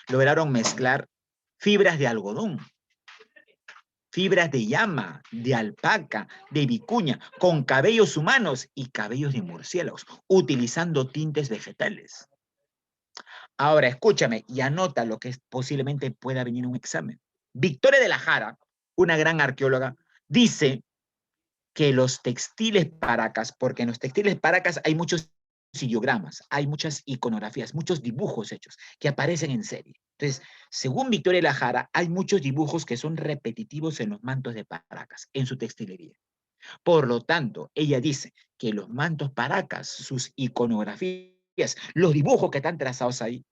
lograron mezclar fibras de algodón, fibras de llama, de alpaca, de vicuña, con cabellos humanos y cabellos de murciélagos, utilizando tintes vegetales. Ahora, escúchame y anota lo que posiblemente pueda venir un examen. Victoria de la Jara, una gran arqueóloga, dice que los textiles Paracas, porque en los textiles Paracas hay muchos ideogramas, hay muchas iconografías, muchos dibujos hechos que aparecen en serie. Entonces, según Victoria de la Jara, hay muchos dibujos que son repetitivos en los mantos de Paracas, en su textilería. Por lo tanto, ella dice que los mantos Paracas, sus iconografías, los dibujos que están trazados ahí,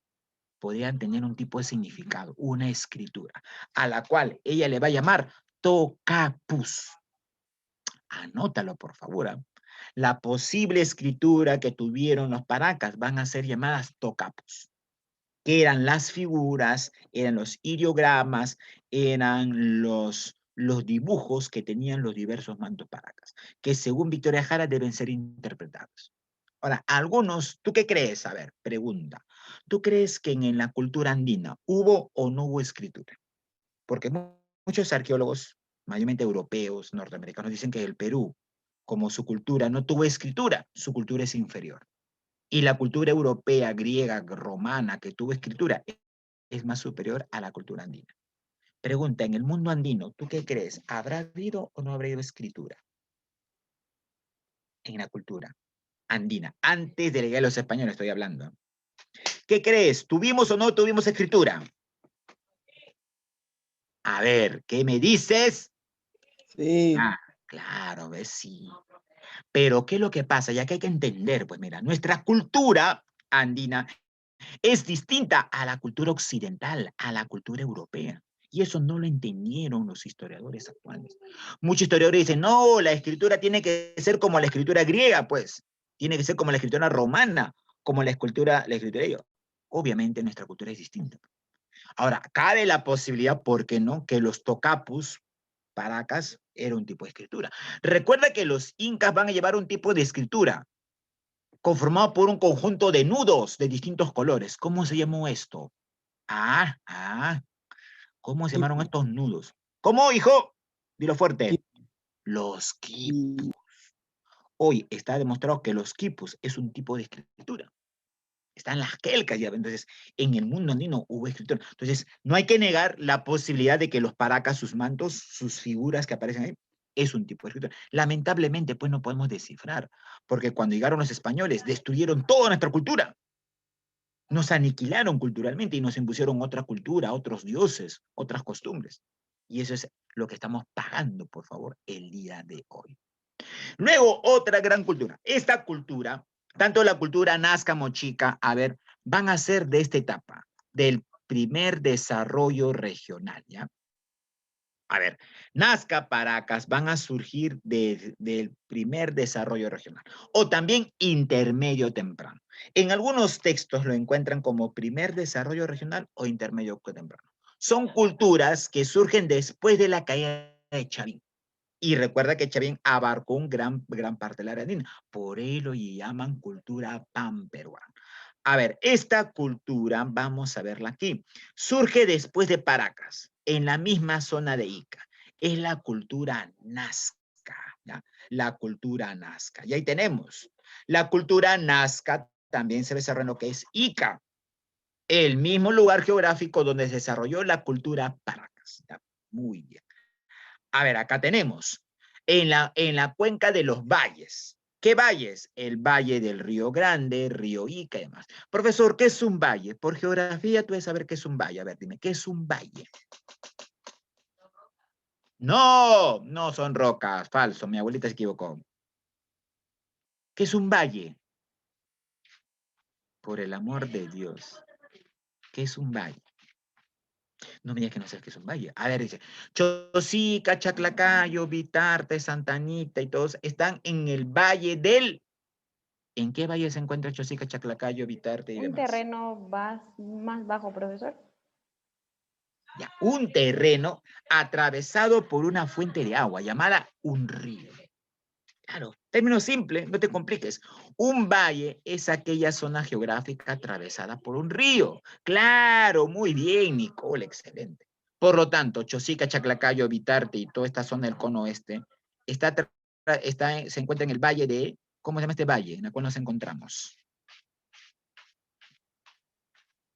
podrían tener un tipo de significado, una escritura, a la cual ella le va a llamar tocapus. Anótalo, por favor. ¿Eh? La posible escritura que tuvieron los Paracas van a ser llamadas tocapus, que eran las figuras, eran los ideogramas, eran los dibujos que tenían los diversos mantos Paracas, que según Victoria Jara deben ser interpretados. Ahora, algunos, ¿tú qué crees? A ver, pregunta. ¿Tú crees que en la cultura andina hubo o no hubo escritura? Porque muchos arqueólogos, mayormente europeos, norteamericanos, dicen que el Perú, como su cultura no tuvo escritura, su cultura es inferior. Y la cultura europea, griega, romana, que tuvo escritura, es más superior a la cultura andina. Pregunta, en el mundo andino, ¿tú qué crees? ¿Habrá habido o no habrá habido escritura en la cultura andina? Antes de la llegada de los españoles estoy hablando. ¿Qué crees? ¿Tuvimos o no tuvimos escritura? A ver, ¿qué me dices? Sí. Ah, claro, ves, sí. Pero, ¿qué es lo que pasa? Ya que hay que entender, pues mira, nuestra cultura andina es distinta a la cultura occidental, a la cultura europea. Y eso no lo entendieron los historiadores actuales. Muchos historiadores dicen, no, la escritura tiene que ser como la escritura griega, pues. Tiene que ser como la escritura romana, como la escritura de ellos. Obviamente nuestra cultura es distinta. Ahora, cabe la posibilidad, ¿por qué no?, que los tocapus, Paracas, era un tipo de escritura. Recuerda que los incas van a llevar un tipo de escritura conformado por un conjunto de nudos de distintos colores. ¿Cómo se llamó esto? ¿Cómo se llamaron Quipu, estos nudos? ¿Cómo, hijo? Dilo fuerte. quipu, Los quipus. y Hoy está demostrado que los quipus es un tipo de escritura. Están las quelcas ya. Entonces, en el mundo andino hubo escritura. Entonces, no hay que negar la posibilidad de que los paracas, sus mantos, sus figuras que aparecen ahí, es un tipo de escritura. Lamentablemente, pues no podemos descifrar, porque cuando llegaron los españoles, destruyeron toda nuestra cultura. Nos aniquilaron culturalmente y nos impusieron otra cultura, otros dioses, otras costumbres. Y eso es lo que estamos pagando, por favor, el día de hoy. Luego, otra gran cultura. Esta cultura, tanto la cultura nazca, mochica, a ver, van a ser de esta etapa, del primer desarrollo regional, ¿ya? A ver, Nazca, Paracas van a surgir del primer desarrollo regional o también intermedio temprano. En algunos textos lo encuentran como primer desarrollo regional o intermedio temprano. Son culturas que surgen después de la caída de Chavín. Y recuerda que Chavín abarcó gran parte del área andina. Por ello lo llaman cultura panperuana. A ver, esta cultura, vamos a verla aquí, surge después de Paracas, en la misma zona de Ica. Es la cultura nazca, ¿ya? La cultura nazca. Y ahí tenemos. La cultura nazca también se desarrolla en lo que es Ica, el mismo lugar geográfico donde se desarrolló la cultura Paracas. ¿Ya? Muy bien. A ver, acá tenemos, en la cuenca de los valles. ¿Qué valles? El valle del Río Grande, Río Ica y demás. Profesor, ¿qué es un valle? Por geografía tú debes saber qué es un valle. A ver, dime, ¿qué es un valle? No, no son rocas, falso, mi abuelita se equivocó. ¿Qué es un valle? Por el amor de Dios, ¿qué es un valle? No me digas que no sabes qué es un valle. A ver, dice, Chosica, Chaclacayo, Vitarte, Santa Anita y todos están en el valle del... ¿En qué valle se encuentra Chosica, Chaclacayo, Vitarte y Un demás? terreno más bajo, profesor. Ya, un terreno atravesado por una fuente de agua llamada un río. Claro, término simple, no te compliques. Un valle es aquella zona geográfica atravesada por un río. Claro, muy bien, Nicole, excelente. Por lo tanto, Chosica, Chaclacayo, Vitarte y toda esta zona del cono oeste se encuentra en el valle de, ¿cómo se llama este valle en el cual nos encontramos?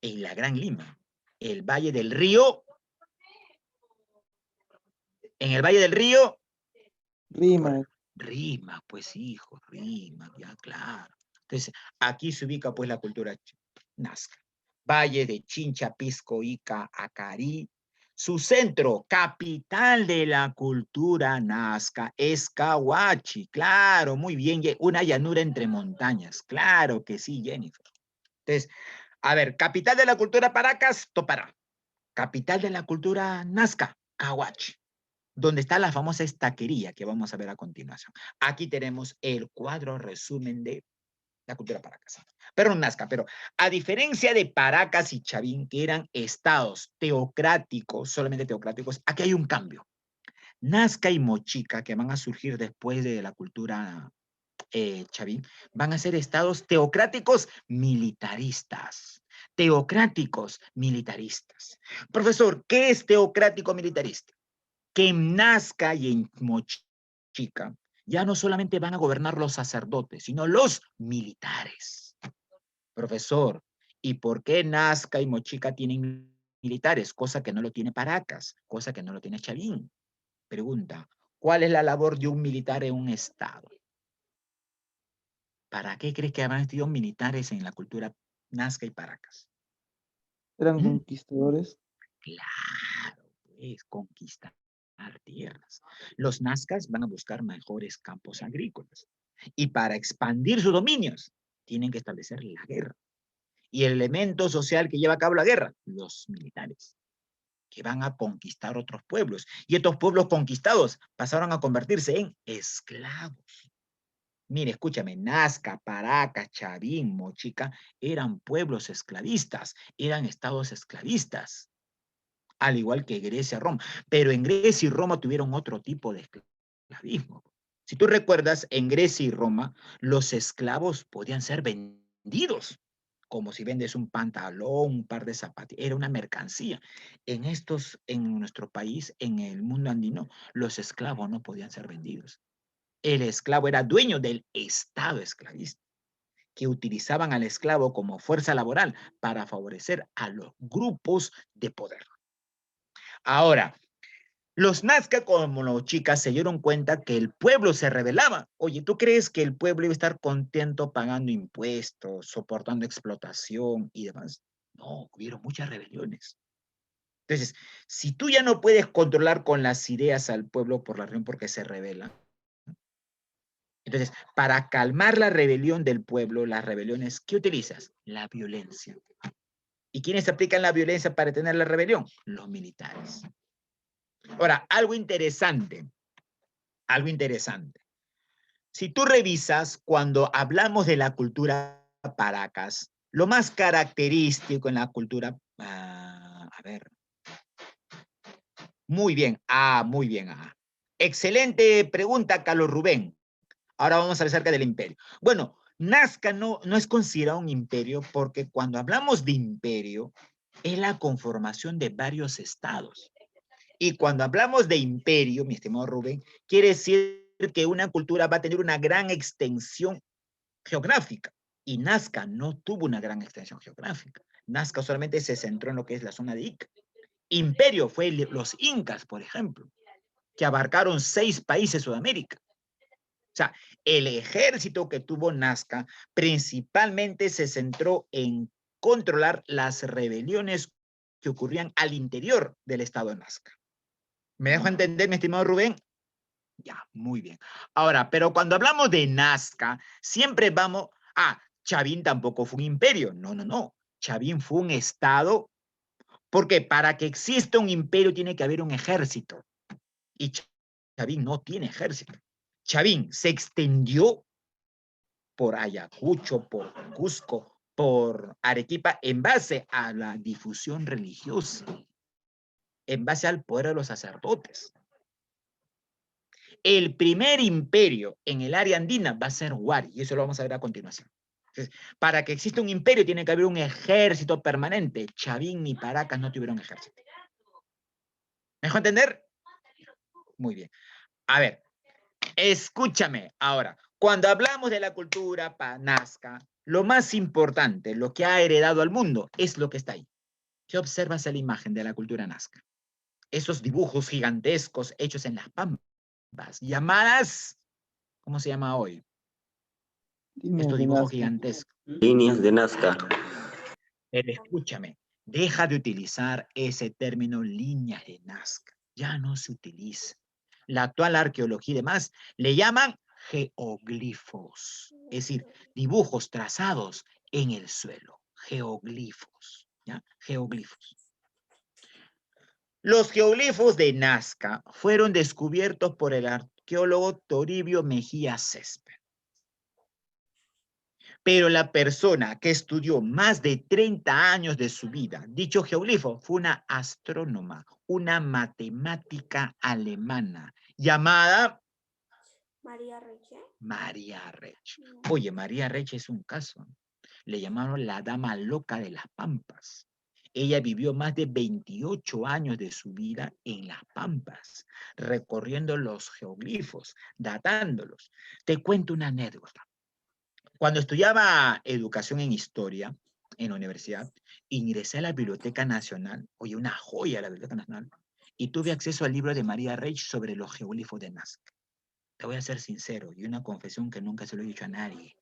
En la Gran Lima. El valle del río. En el valle del río. Rima. Rima, pues hijo, rima, ya claro. Entonces, aquí se ubica pues la cultura nazca. Valle de Chincha, Pisco, Ica, Acarí. Su centro, capital de la cultura nazca, es Cahuachi. Claro, muy bien. Una llanura entre montañas. Claro que sí, Jennifer. Entonces, a ver, capital de la cultura Paracas, Topará. Capital de la cultura nazca, Cahuachi, donde está la famosa estaquería que vamos a ver a continuación. Aquí tenemos el cuadro resumen de la cultura Paracas. Pero Nazca, pero a diferencia de Paracas y Chavín, que eran estados teocráticos, solamente teocráticos, aquí hay un cambio. Nazca y Mochica, que van a surgir después de la cultura Chavín, van a ser estados teocráticos militaristas. Teocráticos militaristas. Profesor, ¿qué es teocrático militarista? Que en Nazca y en Mochica ya no solamente van a gobernar los sacerdotes, sino los militares. Profesor, ¿y por qué Nazca y Mochica tienen militares? Cosa que no lo tiene Paracas, cosa que no lo tiene Chavín. Pregunta, ¿cuál es la labor de un militar en un estado? ¿Para qué crees que habrán estudiado militares en la cultura Nazca y Paracas? Eran ¿Mm? conquistadores. Claro, pues conquistar tierras. Los nazcas van a buscar mejores campos agrícolas y para expandir sus dominios tienen que establecer la guerra. Y el elemento social que lleva a cabo la guerra, los militares, que van a conquistar otros pueblos. Y estos pueblos conquistados pasaron a convertirse en esclavos. Mire, escúchame, Nazca, Paracas, Chavín, Mochica eran pueblos esclavistas, eran estados esclavistas, al igual que Grecia, Roma. Pero en Grecia y Roma tuvieron otro tipo de esclavismo. Si tú recuerdas, en Grecia y Roma, los esclavos podían ser vendidos, como si vendes un pantalón, un par de zapatos, era una mercancía. En nuestro país, en el mundo andino, los esclavos no podían ser vendidos. El esclavo era dueño del estado esclavista, que utilizaban al esclavo como fuerza laboral para favorecer a los grupos de poder. Ahora, los Nazca como los chicas se dieron cuenta que el pueblo se rebelaba. Oye, ¿tú crees que el pueblo iba a estar contento pagando impuestos, soportando explotación y demás? No, hubieron muchas rebeliones. Entonces, si tú ya no puedes controlar con las ideas al pueblo por la razón porque se rebela, entonces, para calmar la rebelión del pueblo, las rebeliones, ¿qué utilizas? La violencia. ¿Y quiénes aplican la violencia para detener la rebelión? Los militares. Ahora, algo interesante. Si tú revisas, cuando hablamos de la cultura Paracas, lo más característico en la cultura, a ver, muy bien, muy bien. Excelente pregunta, Carlos Rubén. Ahora vamos a ver acerca del imperio. Bueno, Nazca no es considerado un imperio porque cuando hablamos de imperio, es la conformación de varios estados. Y cuando hablamos de imperio, mi estimado Rubén, quiere decir que una cultura va a tener una gran extensión geográfica. Y Nazca no tuvo una gran extensión geográfica. Nazca solamente se centró en lo que es la zona de Ica. Imperio fue los incas, por ejemplo, que abarcaron 6 países de Sudamérica. O sea, el ejército que tuvo Nazca principalmente se centró en controlar las rebeliones que ocurrían al interior del estado de Nazca. ¿Me dejo entender, mi estimado Rubén? Ya, muy bien. Ahora, pero cuando hablamos de Nazca, siempre vamos, Chavín tampoco fue un imperio. No. Chavín fue un estado, porque para que exista un imperio tiene que haber un ejército. Y Chavín no tiene ejército. Chavín se extendió por Ayacucho, por Cusco, por Arequipa, en base a la difusión religiosa, en base al poder de los sacerdotes. el primer imperio en el área andina va a ser Huari, y eso lo vamos a ver a continuación. Entonces, para que exista un imperio tiene que haber un ejército permanente. Chavín ni Paracas no tuvieron ejército. ¿Me dejó entender? Muy bien. A ver, escúchame ahora. Cuando hablamos de la cultura Nazca, lo más importante, lo que ha heredado al mundo, es lo que está ahí. ¿Qué observas en la imagen de la cultura Nazca? Esos dibujos gigantescos hechos en las pampas, llamadas, ¿cómo se llama hoy? Líneas Estos de dibujos Nazca. gigantescos. Líneas de Nazca. Pero escúchame, deja de utilizar ese término líneas de Nazca. Ya no se utiliza. La actual arqueología y demás le llaman geoglifos, es decir, dibujos trazados en el suelo. Geoglifos, ¿ya? Geoglifos. Los geoglifos de Nazca fueron descubiertos por el arqueólogo Toribio Mejía Césped. Pero la persona que estudió más de 30 años de su vida, dicho geoglifo, fue una astrónoma, una matemática alemana, llamada María Reche. María Reche. Oye, María Reche es un caso. Le llamaron la dama loca de las Pampas. Ella vivió más de 28 años de su vida en las Pampas, recorriendo los geoglifos, datándolos. Te cuento una anécdota. Cuando estudiaba educación en historia en la universidad, ingresé a la Biblioteca Nacional, oye, una joya la Biblioteca Nacional, y tuve acceso al libro de María Reich sobre los geoglifos de Nazca. Te voy a ser sincero, y una confesión que nunca se lo he dicho a nadie.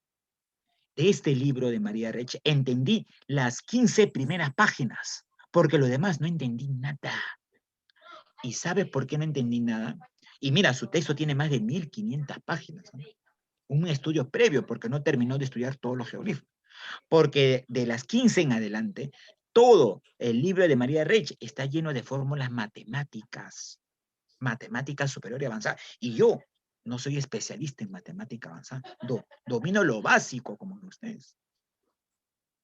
De este libro de María Reich entendí las 15 primeras páginas, porque lo demás no entendí nada. ¿Y sabes por qué no entendí nada? Y mira, su texto tiene más de 1500 páginas, ¿no? Un estudio previo, porque no terminó de estudiar todos los geoglifos. Porque de las 15 en adelante, todo el libro de María Reich está lleno de fórmulas matemáticas, matemática superior y avanzada. Y yo no soy especialista en matemática avanzada, domino lo básico como ustedes.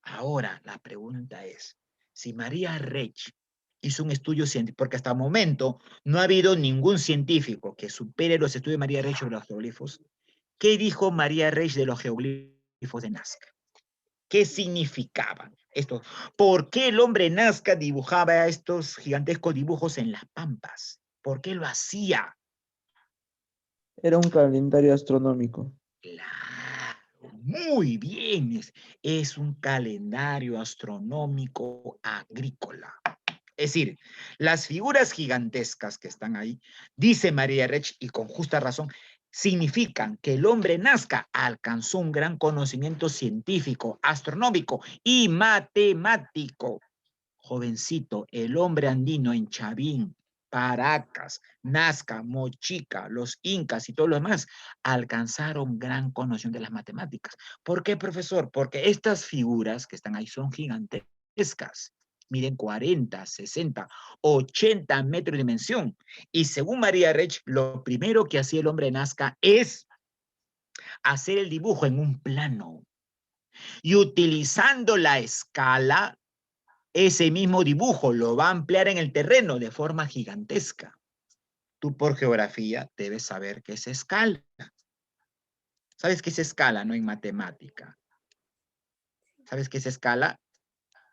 Ahora, la pregunta es, si María Reich hizo un estudio científico, porque hasta el momento no ha habido ningún científico que supere los estudios de María Reich sobre los geoglifos, ¿qué dijo María Reich de los geoglifos de Nazca? ¿Qué significaban esto? ¿Por qué el hombre Nazca dibujaba estos gigantescos dibujos en las pampas? ¿Por qué lo hacía? Era un calendario astronómico. Claro, muy bien. Es un calendario astronómico agrícola. Es decir, las figuras gigantescas que están ahí, dice María Reich, y con justa razón, significan que el hombre Nazca alcanzó un gran conocimiento científico, astronómico y matemático. Jovencito, el hombre andino en Chavín, Paracas, Nazca, Mochica, los incas y todo lo demás alcanzaron gran conocimiento de las matemáticas. ¿Por qué, profesor? Porque estas figuras que están ahí son gigantescas. Miden 40, 60, 80 metros de dimensión. Y según María Reich, lo primero que hacía el hombre Nazca es hacer el dibujo en un plano. Y utilizando la escala, ese mismo dibujo lo va a ampliar en el terreno de forma gigantesca. Tú por geografía debes saber qué es escala. ¿Sabes qué es escala, no? En matemática. ¿Sabes qué es escala?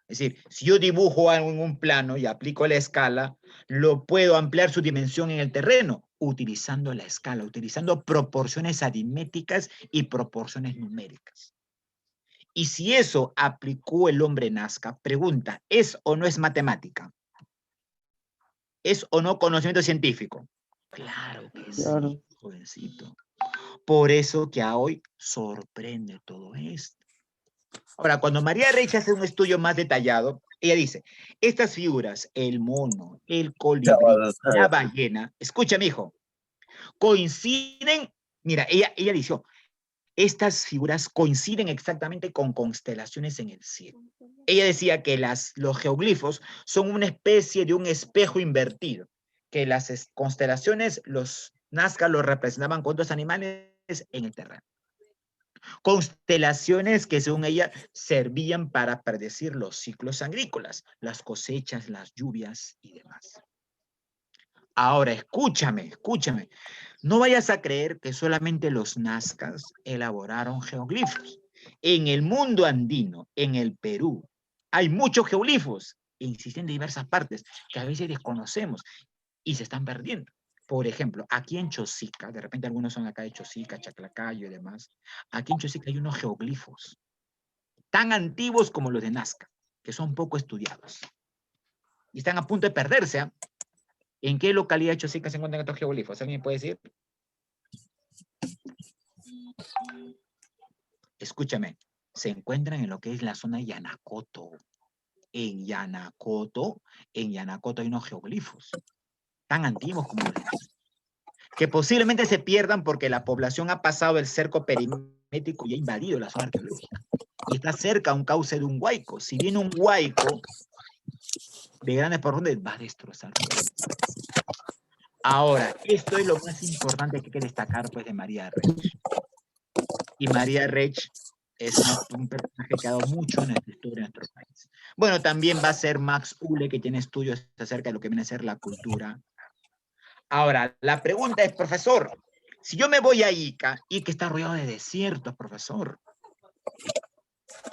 Es decir, si yo dibujo algo en un plano y aplico la escala, lo puedo ampliar su dimensión en el terreno utilizando la escala, utilizando proporciones aritméticas y proporciones numéricas. Y si eso aplicó el hombre Nazca, pregunta, ¿es o no es matemática? ¿Es o no conocimiento científico? Claro que Claro. sí, jovencito. Por eso que a hoy sorprende todo esto. Ahora, cuando María Reich hace un estudio más detallado, ella dice, estas figuras, el mono, el colibrí, la ballena, escucha, mijo, coinciden, mira, ella dijo, estas figuras coinciden exactamente con constelaciones en el cielo. Ella decía que los geoglifos son una especie de un espejo invertido, que las constelaciones, los Nazca los representaban con otros animales en el terreno. Constelaciones que según ella servían para predecir los ciclos agrícolas, las cosechas, las lluvias y demás. Ahora, escúchame. No vayas a creer que solamente los nazcas elaboraron geoglifos. En el mundo andino, en el Perú, hay muchos geoglifos e existen en diversas partes que a veces desconocemos y se están perdiendo. Por ejemplo, aquí en Chosica, de repente algunos son acá de Chosica, Chaclacayo y demás, aquí en Chosica hay unos geoglifos tan antiguos como los de Nazca, que son poco estudiados. Y están a punto de perderse, ¿eh? ¿En qué localidad de Chosica se encuentran estos geoglifos? ¿Alguien puede decir? Escúchame, se encuentran en lo que es la zona de Yanacoto. En Yanacoto hay unos geoglifos tan antiguos como los de Nazca, que posiblemente se pierdan porque la población ha pasado el cerco perimétrico y ha invadido la zona arqueológica. Y está cerca a un cauce de un huaico. Si viene un huaico de grandes porciones, va a destrozar todo. Ahora, esto es lo más importante que hay que destacar pues, de María Reich. Y María Reich es un personaje que ha dado mucho en nuestra historia en nuestro país. Bueno, también va a ser Max Uhle, que tiene estudios acerca de lo que viene a ser la cultura. Ahora, la pregunta es, profesor, si yo me voy a Ica está rodeado de desiertos, profesor.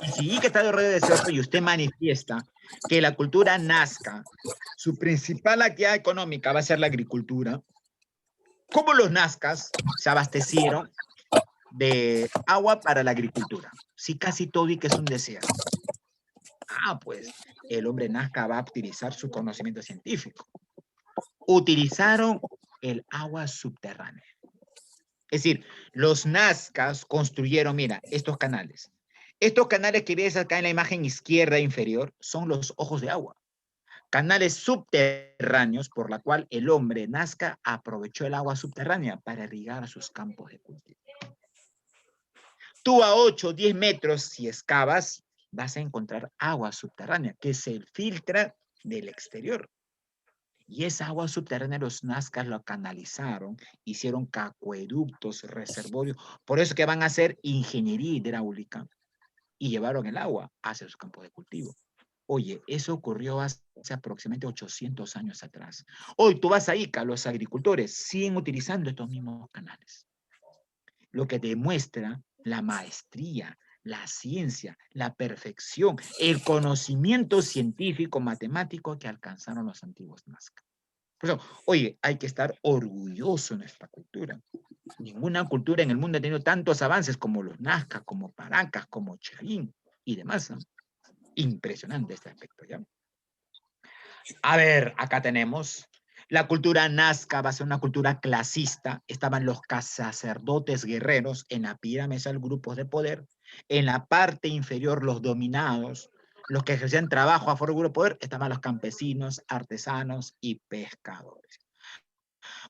Y si Ica está rodeado de desiertos y usted manifiesta que la cultura nazca, su principal actividad económica va a ser la agricultura, ¿cómo los nazcas se abastecieron de agua para la agricultura? Si casi todo Ica es un desierto. Pues el hombre nazca va a utilizar su conocimiento científico. Utilizaron el agua subterránea. Es decir, los nazcas construyeron, mira, estos canales. Estos canales que ves acá en la imagen izquierda inferior son los ojos de agua. Canales subterráneos por la cual el hombre nazca aprovechó el agua subterránea para irrigar sus campos de cultivo. Tú a 8 o 10 metros, si excavas, vas a encontrar agua subterránea que se filtra del exterior. Y esa agua subterránea los nazcas lo canalizaron, hicieron acueductos, reservorios. Por eso que van a hacer ingeniería hidráulica y llevaron el agua hacia sus campos de cultivo. Oye, eso ocurrió hace aproximadamente 800 años atrás. Hoy tú vas a Ica, los agricultores siguen utilizando estos mismos canales. Lo que demuestra la maestría, la ciencia, la perfección, el conocimiento científico, matemático que alcanzaron los antiguos nazcas. Por eso, oye, hay que estar orgulloso de nuestra cultura. Ninguna cultura en el mundo ha tenido tantos avances como los nazcas, como Paracas, como Chavín y demás, ¿no? Impresionante este aspecto, ¿ya? A ver, acá tenemos la cultura nazca, va a ser una cultura clasista. Estaban los sacerdotes guerreros, en la pirámide el grupos de poder, en la parte inferior los dominados, los que ejercían trabajo a favor del grupo de poder, estaban los campesinos, artesanos y pescadores.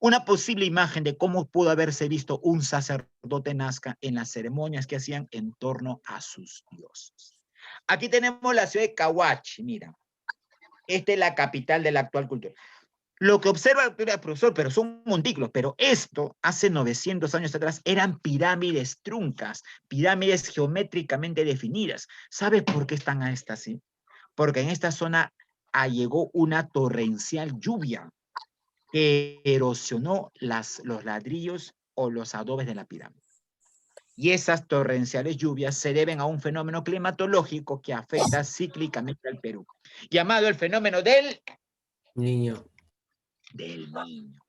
Una posible imagen de cómo pudo haberse visto un sacerdote nazca en las ceremonias que hacían en torno a sus dioses. Aquí tenemos la ciudad de Cahuachi, mira. Esta es la capital de la actual cultura. Lo que observa el profesor, pero son montículos, pero esto, hace 900 años atrás, eran pirámides truncas, pirámides geométricamente definidas. ¿Sabes por qué están así? Porque en esta zona llegó una torrencial lluvia que erosionó los ladrillos o los adobes de la pirámide. Y esas torrenciales lluvias se deben a un fenómeno climatológico que afecta cíclicamente al Perú, llamado el fenómeno del Niño.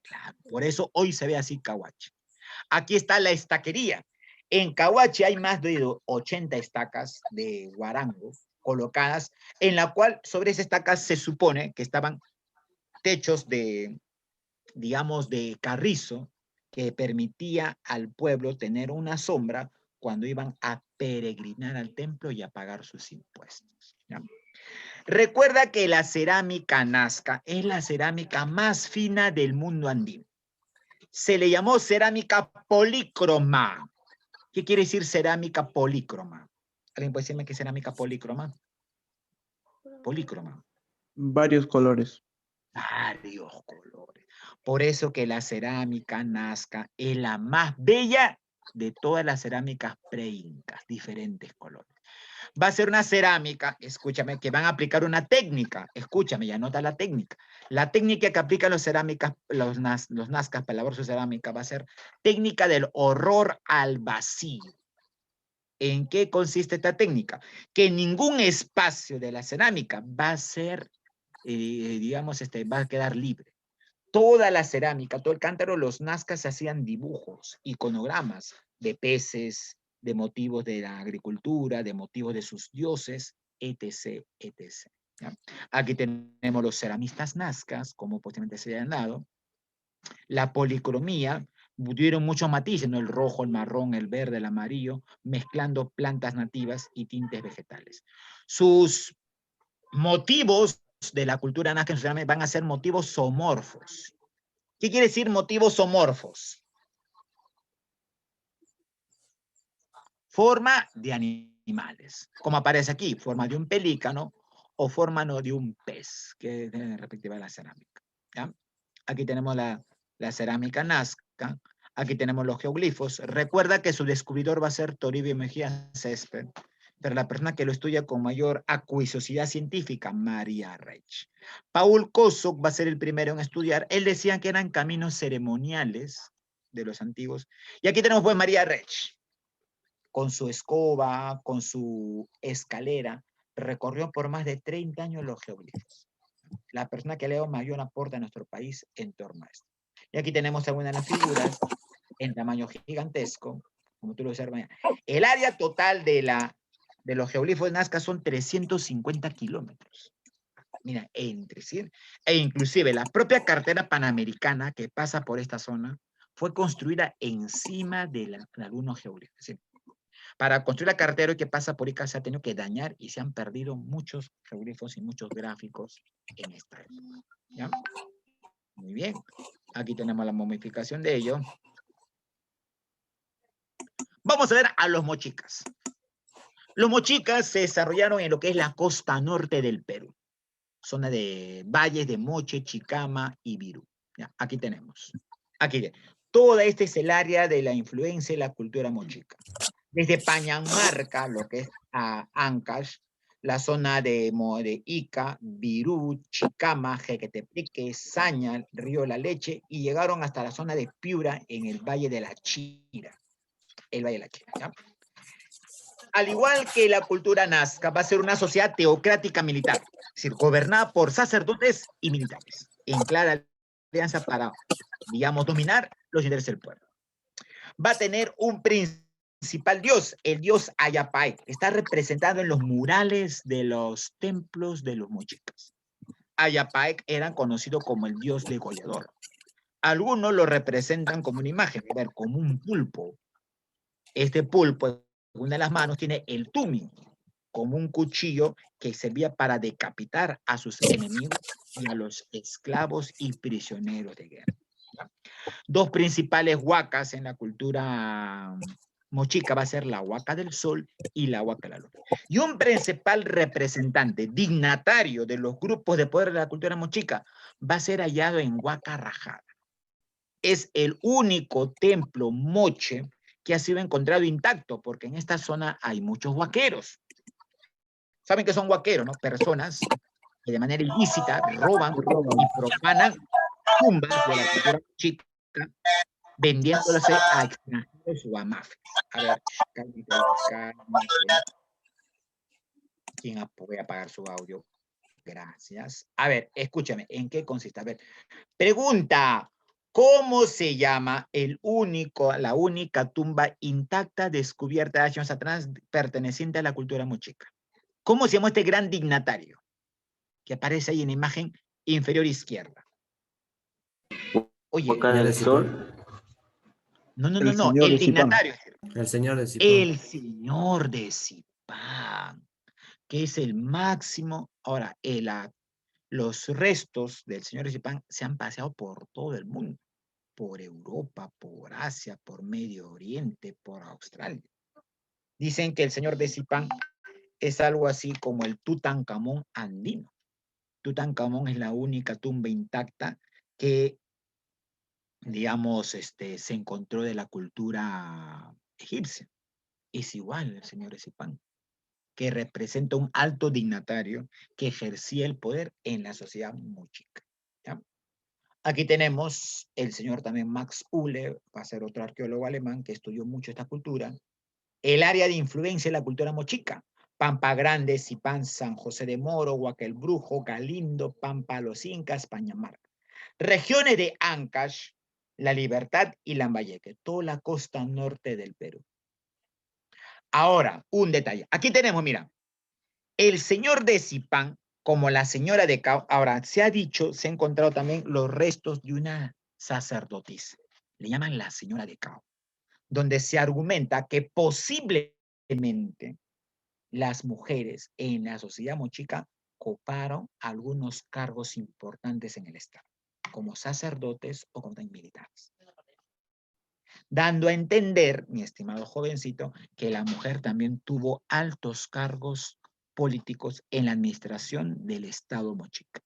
Claro. Por eso hoy se ve así Cahuachi. Aquí está la estaquería. En Cahuachi hay más de 80 estacas de guarango colocadas, en la cual sobre esas estacas se supone que estaban techos de, digamos, de carrizo, que permitía al pueblo tener una sombra cuando iban a peregrinar al templo y a pagar sus impuestos, ¿ya? Recuerda que la cerámica nazca es la cerámica más fina del mundo andino. Se le llamó cerámica polícroma. ¿Qué quiere decir cerámica polícroma? ¿Alguien puede decirme qué es cerámica polícroma? Polícroma. Varios colores. Varios colores. Por eso que la cerámica nazca es la más bella de todas las cerámicas preincas, diferentes colores. Va a ser una cerámica, escúchame, que van a aplicar una técnica. Escúchame, y anota la técnica. La técnica que aplican los cerámicas, los nazcas para elaborar su cerámica va a ser técnica del horror al vacío. ¿En qué consiste esta técnica? Que ningún espacio de la cerámica va a ser, digamos, va a quedar libre. Toda la cerámica, todo el cántaro, los nazcas se hacían dibujos, iconogramas de peces, de motivos de la agricultura, de motivos de sus dioses, etc., etc. ¿Ya? Aquí tenemos los ceramistas nazcas, como posiblemente se hayan dado. La policromía, tuvieron muchos matices, ¿no? El rojo, el marrón, el verde, el amarillo, mezclando plantas nativas y tintes vegetales. Sus motivos de la cultura nazca van a ser motivos zoomorfos. ¿Qué quiere decir motivos zoomorfos? Forma de animales, como aparece aquí, forma de un pelícano o forma no de un pez, que es en respectiva de la cerámica. ¿Ya? Aquí tenemos la cerámica nazca, aquí tenemos los geoglifos. Recuerda que su descubridor va a ser Toribio Mejía Césped, pero la persona que lo estudia con mayor acuiciosidad científica, María Reich. Paul Kosok va a ser el primero en estudiar. Él decía que eran caminos ceremoniales de los antiguos. Y aquí tenemos pues María Reich, con su escoba, con su escalera, recorrió por más de 30 años los geoglifos. La persona que le dio mayor aporte a nuestro país en torno a esto. Y aquí tenemos algunas de las figuras en tamaño gigantesco, como tú lo observas. El área total de los geoglifos de Nazca son 350 kilómetros. Mira, entre sí. E inclusive la propia carretera panamericana que pasa por esta zona fue construida encima de algunos geoglifos. ¿Sí? Para construir la carretera que pasa por ICA se ha tenido que dañar y se han perdido muchos geoglifos y muchos gráficos en esta época. ¿Ya? Muy bien. Aquí tenemos la momificación de ello. Vamos a ver a los mochicas. Los mochicas se desarrollaron en lo que es la costa norte del Perú. Zona de valles de Moche, Chicama y Virú. ¿Ya? Aquí tenemos. Aquí. Toda esta es el área de la influencia de la cultura mochica. Desde Pañamarca, lo que es Ancash, la zona de Ica, Virú, Chicama, Jequetepeque, Saña, Río La Leche, y llegaron hasta la zona de Piura en el Valle de la Chira. El Valle de la Chira, ¿ya? Al igual que la cultura nazca, va a ser una sociedad teocrática militar, es decir, gobernada por sacerdotes y militares, en clara alianza para, digamos, dominar los intereses del pueblo. Va a tener un principal dios, el dios Ayapay, está representado en los murales de los templos de los mochicas. Ayapay era conocido como el dios degollador. Algunos lo representan como una imagen, a ver, como un pulpo. Este pulpo, en una de las manos, tiene el tumi, como un cuchillo que servía para decapitar a sus enemigos y a los esclavos y prisioneros de guerra. ¿Ya? Dos principales huacas en la cultura mochica va a ser la huaca del sol y la huaca de la luna. Y un principal representante, dignatario de los grupos de poder de la cultura mochica, va a ser hallado en Huaca Rajada. Es el único templo moche que ha sido encontrado intacto, porque en esta zona hay muchos huaqueros. ¿Saben qué son huaqueros, no? Personas que de manera ilícita roban y profanan tumbas de la cultura mochica, vendiéndose a extranjeros o a mafias. A ver, ¿quién puede apagar su audio? Gracias. A ver, escúchame, ¿en qué consiste? A ver, pregunta, ¿cómo se llama la única tumba intacta descubierta de años atrás perteneciente a la cultura mochica? ¿Cómo se llama este gran dignatario que aparece ahí en la imagen inferior izquierda? Oye, Boca del Sol. no, El señor el de Zipán. dignatario. El señor de Zipán. El señor de Zipán, que es el máximo. Ahora, los restos del señor de Zipán se han paseado por todo el mundo, por Europa, por Asia, por Medio Oriente, por Australia. Dicen que el señor de Zipán es algo así como el Tutankamón andino. Tutankamón es la única tumba intacta que, digamos, se encontró de la cultura egipcia. Es igual el señor de Zipán. que representa un alto dignatario que ejercía el poder en la sociedad mochica. ¿Ya? Aquí tenemos el señor también Max Uhle, va a ser otro arqueólogo alemán que estudió mucho esta cultura. El área de influencia de la cultura mochica: Pampa Grande, Zipán, San José de Moro, Huaquelbrujo, Galindo, Pampa Los Incas, Pañamarca. Regiones de Ancash, La Libertad y Lambayeque, toda la costa norte del Perú. Ahora, un detalle. Aquí tenemos, mira, el señor de Zipán, como la señora de Cao. Ahora, se ha dicho, se han encontrado también los restos de una sacerdotisa. Le llaman la señora de Cao, donde se argumenta que posiblemente las mujeres en la sociedad mochica coparon algunos cargos importantes en el Estado, como sacerdotes o como militares, dando a entender, mi estimado jovencito, que la mujer también tuvo altos cargos políticos en la administración del Estado mochica.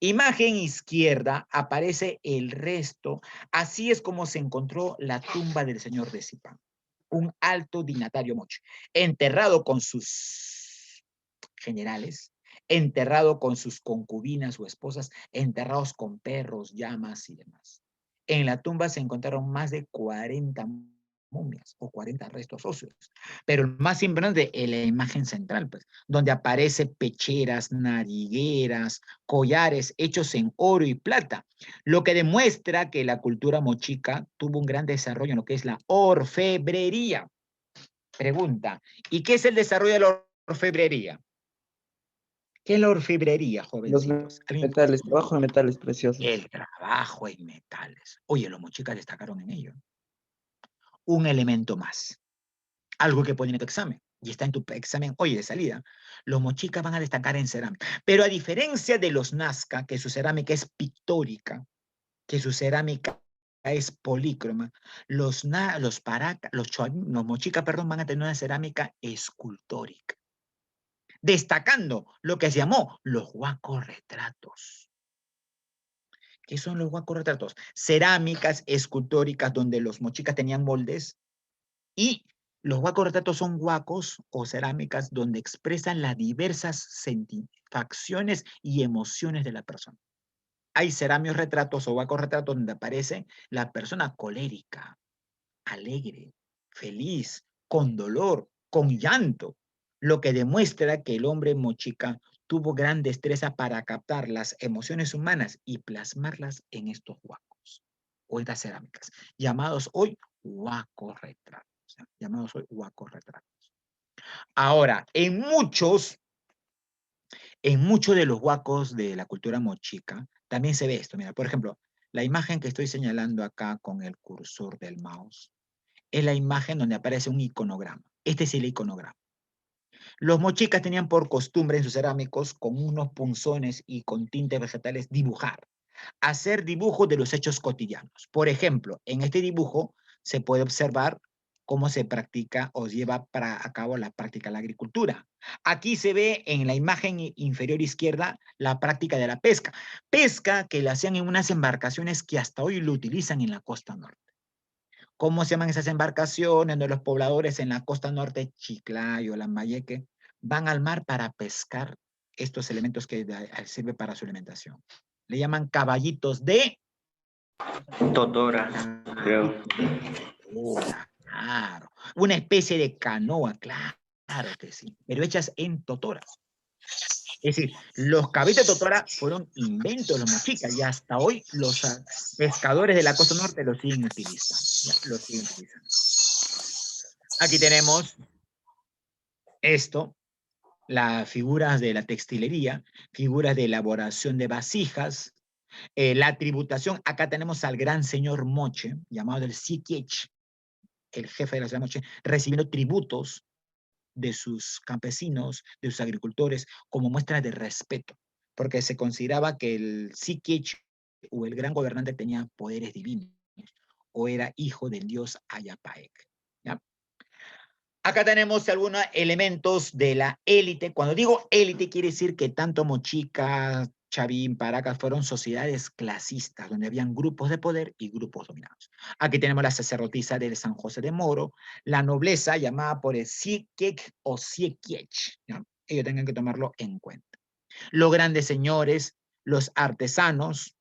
Imagen izquierda aparece el resto. Así es como se encontró la tumba del señor de Zipán, un alto dignatario moche, enterrado con sus generales, enterrado con sus concubinas o esposas, enterrados con perros, llamas y demás. En la tumba se encontraron más de 40 momias o 40 restos óseos, pero el más importante es la imagen central, pues, donde aparece pecheras, narigueras, collares hechos en oro y plata, lo que demuestra que la cultura mochica tuvo un gran desarrollo en lo que es la orfebrería. Pregunta, ¿y qué es el desarrollo de la orfebrería? ¿Qué es la orfebrería, Los jovencitos? metales, trabajo de metales preciosos. El trabajo en metales. Oye, los mochicas destacaron en ello. Un elemento más, algo que pone en tu examen, y está en tu examen hoy de salida. Los mochicas van a destacar en cerámica, pero a diferencia de los nazca, que su cerámica es pictórica, que su cerámica es polícroma, los mochicas, perdón, van a tener una cerámica escultórica, destacando lo que se llamó los huacorretratos. ¿Qué son los huacorretratos? Cerámicas escultóricas donde los mochicas tenían moldes, y los huacorretratos son huacos o cerámicas donde expresan las diversas satisfacciones y emociones de la persona. Hay cerámicos retratos o huacorretratos donde aparece la persona colérica, alegre, feliz, con dolor, con llanto, lo que demuestra que el hombre mochica tuvo gran destreza para captar las emociones humanas y plasmarlas en estos huacos o estas cerámicas, llamados hoy huacorretratos. Llamados hoy huacorretratos. Ahora, en muchos de los huacos de la cultura mochica también se ve esto. Mira, por ejemplo, la imagen que estoy señalando acá con el cursor del mouse es la imagen donde aparece un iconograma. Este es el iconograma. Los mochicas tenían por costumbre en sus cerámicos, con unos punzones y con tintes vegetales, dibujar, hacer dibujos de los hechos cotidianos. Por ejemplo, en este dibujo se puede observar cómo se practica o lleva a cabo la práctica de la agricultura. Aquí se ve en la imagen inferior izquierda la práctica de la pesca. Pesca que la hacían en unas embarcaciones que hasta hoy lo utilizan en la costa norte. ¿Cómo se llaman esas embarcaciones donde los pobladores en la costa norte, Chiclayo, Lambayeque, van al mar para pescar estos elementos que sirven para su alimentación? Le llaman caballitos de Totora, creo. totora, claro. Una especie de canoa, claro que sí, pero hechas en totoras. Es decir, los caballitos de totora fueron inventos de los mochicas y hasta hoy los pescadores de la costa norte los siguen utilizando. ¿Ya? Los siguen utilizando. Aquí tenemos esto, las figuras de la textilería, figuras de elaboración de vasijas, la tributación. Acá tenemos al gran señor Moche, llamado el Sikiech, el jefe de la ciudad Moche, recibiendo tributos de sus campesinos, de sus agricultores, como muestra de respeto, porque se consideraba que el Sikiech o el gran gobernante tenía poderes divinos, o era hijo del dios Ayapaec. ¿Ya? Acá tenemos algunos elementos de la élite. Cuando digo élite, quiere decir que tanto mochicas, Chavín, Paracas, fueron sociedades clasistas, donde habían grupos de poder y grupos dominados. Aquí tenemos la sacerdotisa de San José de Moro, la nobleza llamada por el Siekiek o Siekiech. Ellos tengan que tomarlo en cuenta. Los grandes señores, los artesanos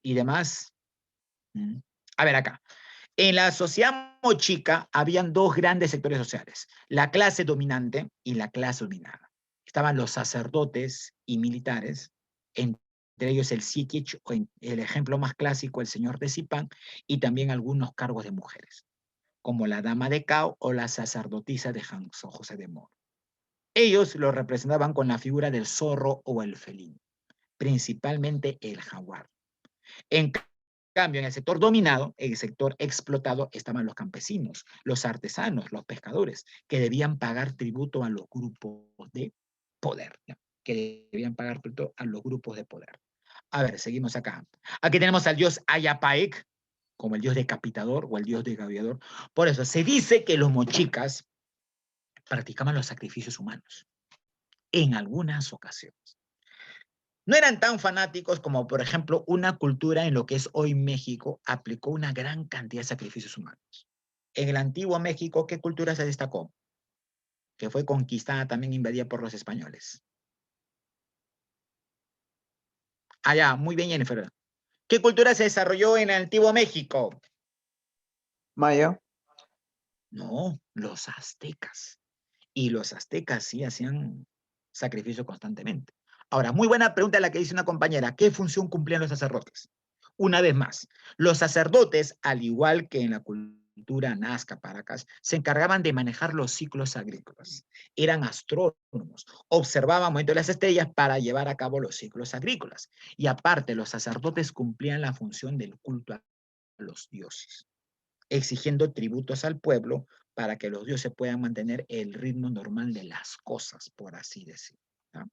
y demás. A ver acá. En la sociedad mochica habían dos grandes sectores sociales, la clase dominante y la clase dominada. Estaban los sacerdotes y militares, entre ellos el Sikic, el ejemplo más clásico, el señor de Zipán, y también algunos cargos de mujeres, como la dama de Cao o la sacerdotisa de San José de Moro. Ellos lo representaban con la figura del zorro o el felino, principalmente el jaguar. En cambio, en el sector dominado, en el sector explotado, estaban los campesinos, los artesanos, los pescadores, que debían pagar tributo a los grupos de poder, ¿no? Que debían pagar tributo a los grupos de poder. A ver, seguimos acá. Aquí tenemos al dios Ayapaec, como el dios decapitador o el dios decapiador. Por eso, se dice que los mochicas practicaban los sacrificios humanos en algunas ocasiones. No eran tan fanáticos como, por ejemplo, una cultura en lo que es hoy México aplicó una gran cantidad de sacrificios humanos. En el antiguo México, ¿qué cultura se destacó? Que fue conquistada, también invadida por los españoles. Allá, muy bien, Jennifer. ¿Qué cultura se desarrolló en el antiguo México? Maya. No, los aztecas. Y los aztecas sí hacían sacrificio constantemente. Ahora, muy buena pregunta la que dice una compañera. ¿Qué función cumplían los sacerdotes? Una vez más, los sacerdotes, al igual que en la cultura nazca, Paracas, se encargaban de manejar los ciclos agrícolas. Eran astrónomos, observaban movimientos de las estrellas para llevar a cabo los ciclos agrícolas. Y aparte, los sacerdotes cumplían la función del culto a los dioses, exigiendo tributos al pueblo para que los dioses puedan mantener el ritmo normal de las cosas, por así decirlo, ¿no?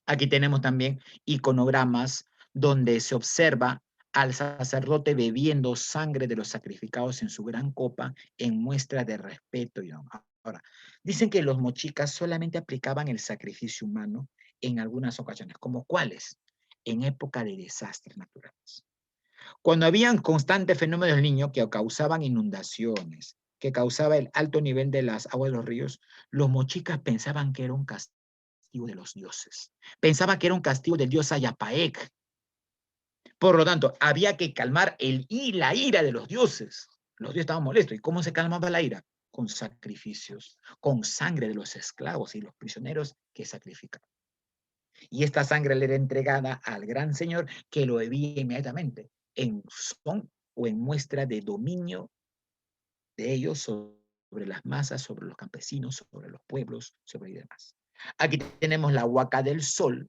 Aquí tenemos también iconogramas donde se observa al sacerdote bebiendo sangre de los sacrificados en su gran copa en muestra de respeto y honor. Ahora, dicen que los mochicas solamente aplicaban el sacrificio humano en algunas ocasiones, ¿como cuáles? En época de desastres naturales. Cuando habían constantes fenómenos del niño que causaban inundaciones, que causaba el alto nivel de las aguas de los ríos, los mochicas pensaban que era un castigo de los dioses. Pensaban que era un castigo del dios Ayapaec. Por lo tanto, había que calmar la ira de los dioses. Los dioses estaban molestos. ¿Y cómo se calmaba la ira? Con sacrificios, con sangre de los esclavos y los prisioneros que sacrificaban. Y esta sangre le era entregada al gran señor, que lo bebía inmediatamente en son o en muestra de dominio de ellos sobre las masas, sobre los campesinos, sobre los pueblos, sobre y demás. Aquí tenemos la huaca del sol,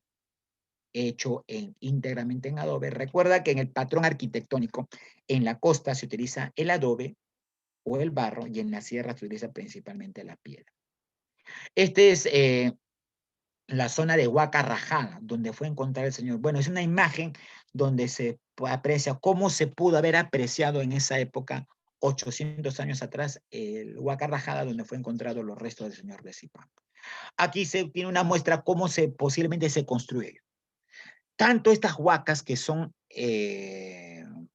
hecho íntegramente en adobe. Recuerda que en el patrón arquitectónico, en la costa se utiliza el adobe o el barro y en la sierra se utiliza principalmente la piedra. Este es la zona de Huaca Rajada, donde fue encontrado el Señor. Bueno, es una imagen donde se aprecia cómo se pudo haber apreciado en esa época, 800 años atrás, el Huaca Rajada, donde fue encontrado los restos del Señor de Zipán. Aquí se tiene una muestra cómo posiblemente se construye. Tanto estas huacas que son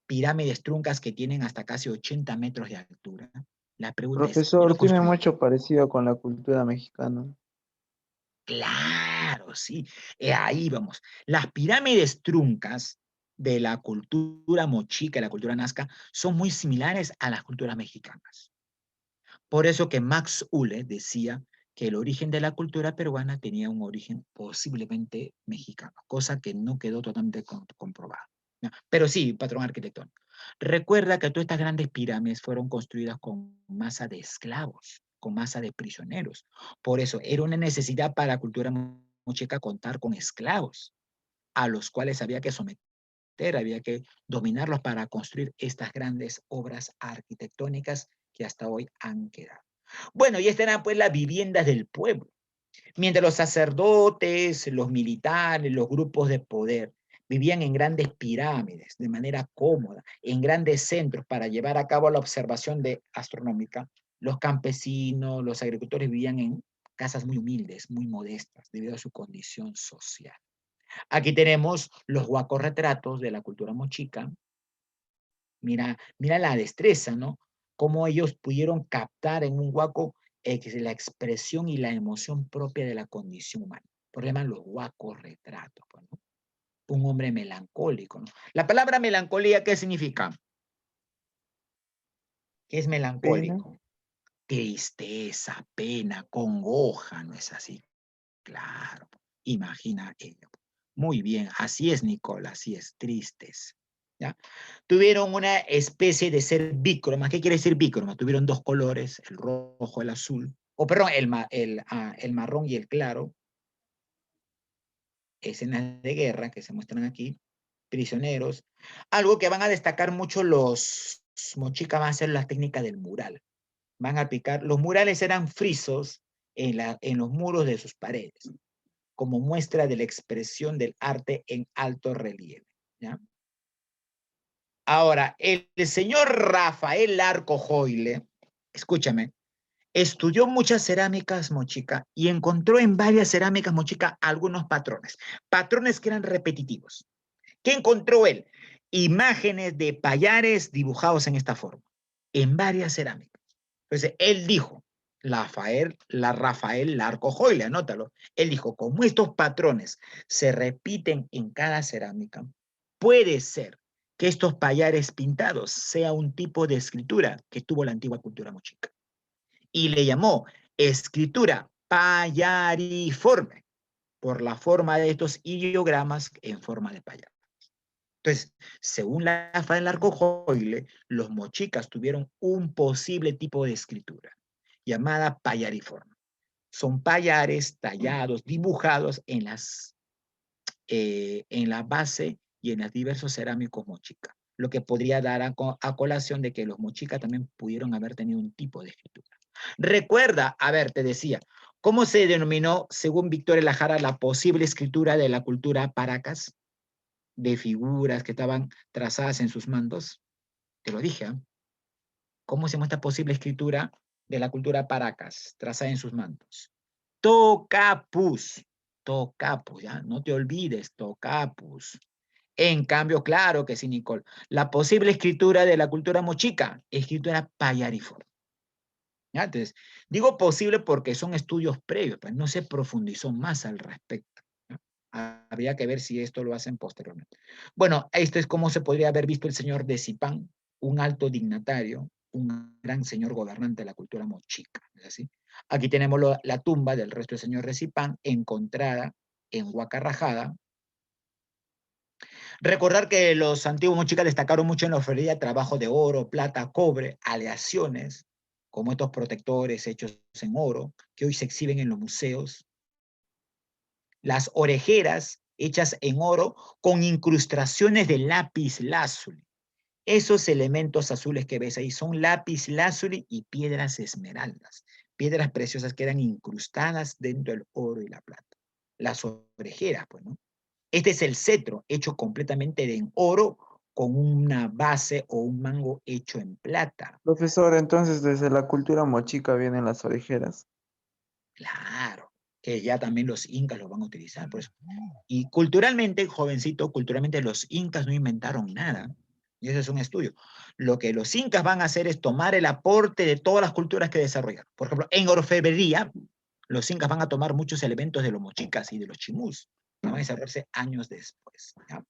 pirámides truncas que tienen hasta casi 80 metros de altura. La pregunta es, ¿quién Profesor, lo tiene construyó? mucho parecido con la cultura mexicana. Claro, sí. Ahí vamos. Las pirámides truncas de la cultura mochica y la cultura nazca son muy similares a las culturas mexicanas. Por eso que Max Uhle decía que el origen de la cultura peruana tenía un origen posiblemente mexicano, cosa que no quedó totalmente comprobada, ¿no? Pero sí, patrón arquitectónico. Recuerda que todas estas grandes pirámides fueron construidas con masa de esclavos, con masa de prisioneros. Por eso era una necesidad para la cultura mochica contar con esclavos, a los cuales había que someter, había que dominarlos para construir estas grandes obras arquitectónicas que hasta hoy han quedado. Bueno, y estas eran pues las viviendas del pueblo. Mientras los sacerdotes, los militares, los grupos de poder vivían en grandes pirámides de manera cómoda, en grandes centros para llevar a cabo la observación astronómica, los campesinos, los agricultores vivían en casas muy humildes, muy modestas, debido a su condición social. Aquí tenemos los huacos retratos de la cultura mochica. Mira la destreza, ¿no? Cómo ellos pudieron captar en un huaco la expresión y la emoción propia de la condición humana. Por eso llaman los huacos retratos, pues, ¿no? Un hombre melancólico, ¿no? La palabra melancolía, ¿qué significa? ¿Qué es melancólico? Tristeza, pena, congoja, ¿no es así? Claro, imagina ello. Muy bien, así es, Nicole, así es, tristes. ¿Ya? Tuvieron una especie de ser bícroma. ¿Qué quiere decir bícroma? Tuvieron dos colores, el rojo, el azul, o perdón, el marrón y el claro. Escenas de guerra que se muestran aquí, prisioneros. Algo que van a destacar mucho los mochicas van a ser la técnica del mural. Van a aplicar, los murales eran frisos en los muros de sus paredes, como muestra de la expresión del arte en alto relieve. ¿Ya? Ahora, el señor Rafael Larco Joyle, escúchame, estudió muchas cerámicas mochica y encontró en varias cerámicas mochica algunos patrones, patrones que eran repetitivos. ¿Qué encontró él? Imágenes de payares dibujados en esta forma, en varias cerámicas. Entonces, él dijo, Rafael Larco Joyle, anótalo. Él dijo, como estos patrones se repiten en cada cerámica, puede ser que estos payares pintados sea un tipo de escritura que tuvo la antigua cultura mochica. Y le llamó escritura payariforme por la forma de estos ideogramas en forma de payar. Entonces, según Rafael Larco Joyle, los mochicas tuvieron un posible tipo de escritura llamada payariforme. Son payares tallados, dibujados en la base y en los diversos cerámicos mochicas, lo que podría dar a colación de que los mochicas también pudieron haber tenido un tipo de escritura. Recuerda, a ver, te decía, ¿cómo se denominó, según Víctor Elajara, la posible escritura de la cultura Paracas? De figuras que estaban trazadas en sus mandos. Te lo dije, ¿eh? ¿Cómo se muestra posible escritura de la cultura Paracas, trazada en sus mandos? Tocapus, tocapus, ya, no te olvides, tocapus. En cambio, claro que sí, Nicole, la posible escritura de la cultura mochica, escritura payariforme. ¿Ya? Entonces, digo posible porque son estudios previos, pues no se profundizó más al respecto. ¿Ya? Habría que ver si esto lo hacen posteriormente. Bueno, esto es como se podría haber visto el señor de Zipán, un alto dignatario, un gran señor gobernante de la cultura mochica. ¿Es así? Aquí tenemos la tumba del resto del señor de Zipán, encontrada en Huacarrajada. Recordar que los antiguos mochicas destacaron mucho en la orfebrería el trabajo de oro, plata, cobre, aleaciones, como estos protectores hechos en oro, que hoy se exhiben en los museos. Las orejeras hechas en oro con incrustaciones de lápiz lazuli. Esos elementos azules que ves ahí son lápiz lazuli y piedras esmeraldas. Piedras preciosas que eran incrustadas dentro del oro y la plata. Las orejeras, pues, ¿no? Este es el cetro, hecho completamente de oro, con una base o un mango hecho en plata. Profesor, entonces desde la cultura mochica vienen las orejeras. Claro, que ya también los incas lo van a utilizar. Por eso. Y culturalmente, jovencito, culturalmente los incas no inventaron nada. Y ese es un estudio. Lo que los incas van a hacer es tomar el aporte de todas las culturas que desarrollaron. Por ejemplo, en orfebrería, los incas van a tomar muchos elementos de los mochicas y de los chimús, que van a desarrollarse años después. ¿Ya?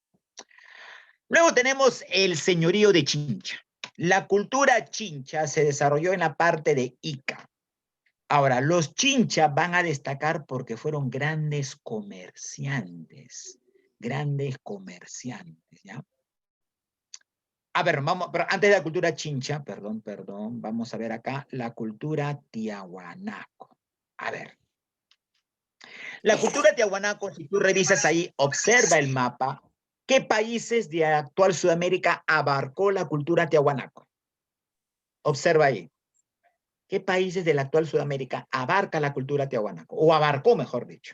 Luego tenemos el señorío de Chincha. La cultura chincha se desarrolló en la parte de Ica. Ahora, los chinchas van a destacar porque fueron grandes comerciantes, ¿ya? A ver, vamos, pero antes de la cultura chincha, perdón, vamos a ver acá la cultura tiahuanaco. A ver, la cultura tiahuanaco, si tú revisas ahí, observa el mapa, ¿qué países de actual Sudamérica abarcó la cultura tiahuanaco? Observa ahí. ¿Qué países de la actual Sudamérica abarca la cultura tiahuanaco? O abarcó, mejor dicho.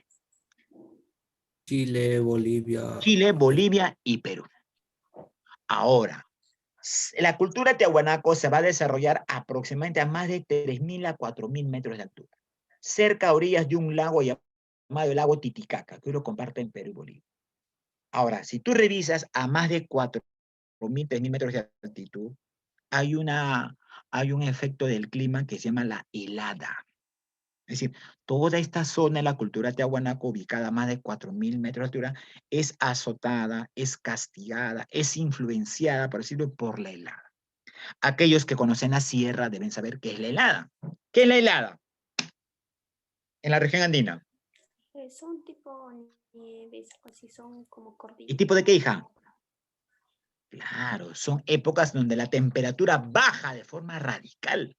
Chile, Bolivia. Chile, Bolivia y Perú. Ahora, la cultura tiahuanaco se va a desarrollar aproximadamente a más de 3.000 a 4.000 metros de altura, cerca a orillas de un lago llamado el lago Titicaca, que hoy lo comparten Perú y Bolivia. Ahora, si tú revisas a más de 4.000, 3.000 metros de altitud, hay un efecto del clima que se llama la helada. Es decir, toda esta zona de la cultura Tiahuanaco, ubicada a más de 4.000 metros de altura, es azotada, es castigada, es influenciada, por decirlo, por la helada. Aquellos que conocen la sierra deben saber qué es la helada. ¿Qué es la helada? En la región andina. Son tipo nieves, así son como ¿Y cordilleras. tipo de qué, hija? Claro, son épocas donde la temperatura baja de forma radical,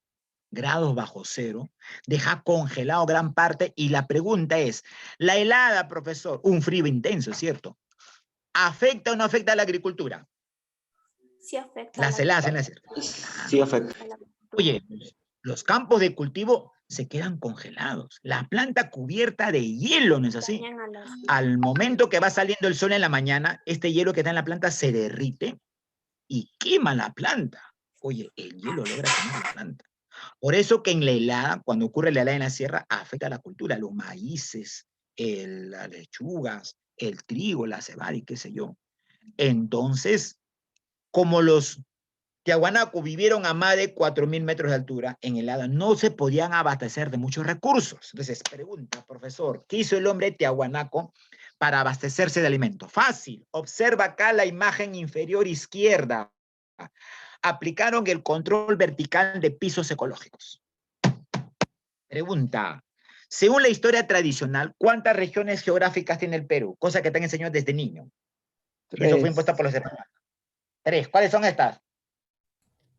grados bajo cero, deja congelado gran parte, y la pregunta es, la helada, profesor, un frío intenso, ¿cierto? ¿Afecta o no afecta a la agricultura? Sí afecta Las heladas en la sierra. Sí afecta. a la agricultura. Oye, los campos de cultivo se quedan congelados, la planta cubierta de hielo, ¿no es así? Dañan a las Al momento que va saliendo el sol en la mañana, este hielo que está en la planta se derrite y quema la planta. Oye, el hielo logra quemar la planta. Por eso que en la helada, cuando ocurre la helada en la sierra, afecta a la cultura, los maíces, las lechugas, el trigo, la cebada y qué sé yo. Entonces, como los Tiahuanaco vivieron a más de 4.000 metros de altura en helada, no se podían abastecer de muchos recursos. Entonces, pregunta, profesor, ¿qué hizo el hombre Tiahuanaco para abastecerse de alimento? Fácil, observa acá la imagen inferior izquierda. Aplicaron el control vertical de pisos ecológicos. Pregunta, según la historia tradicional, ¿cuántas regiones geográficas tiene el Perú? Cosa que te han enseñado desde niño. Y eso fue 3. impuesta por los españoles. 3. ¿Cuáles son estas?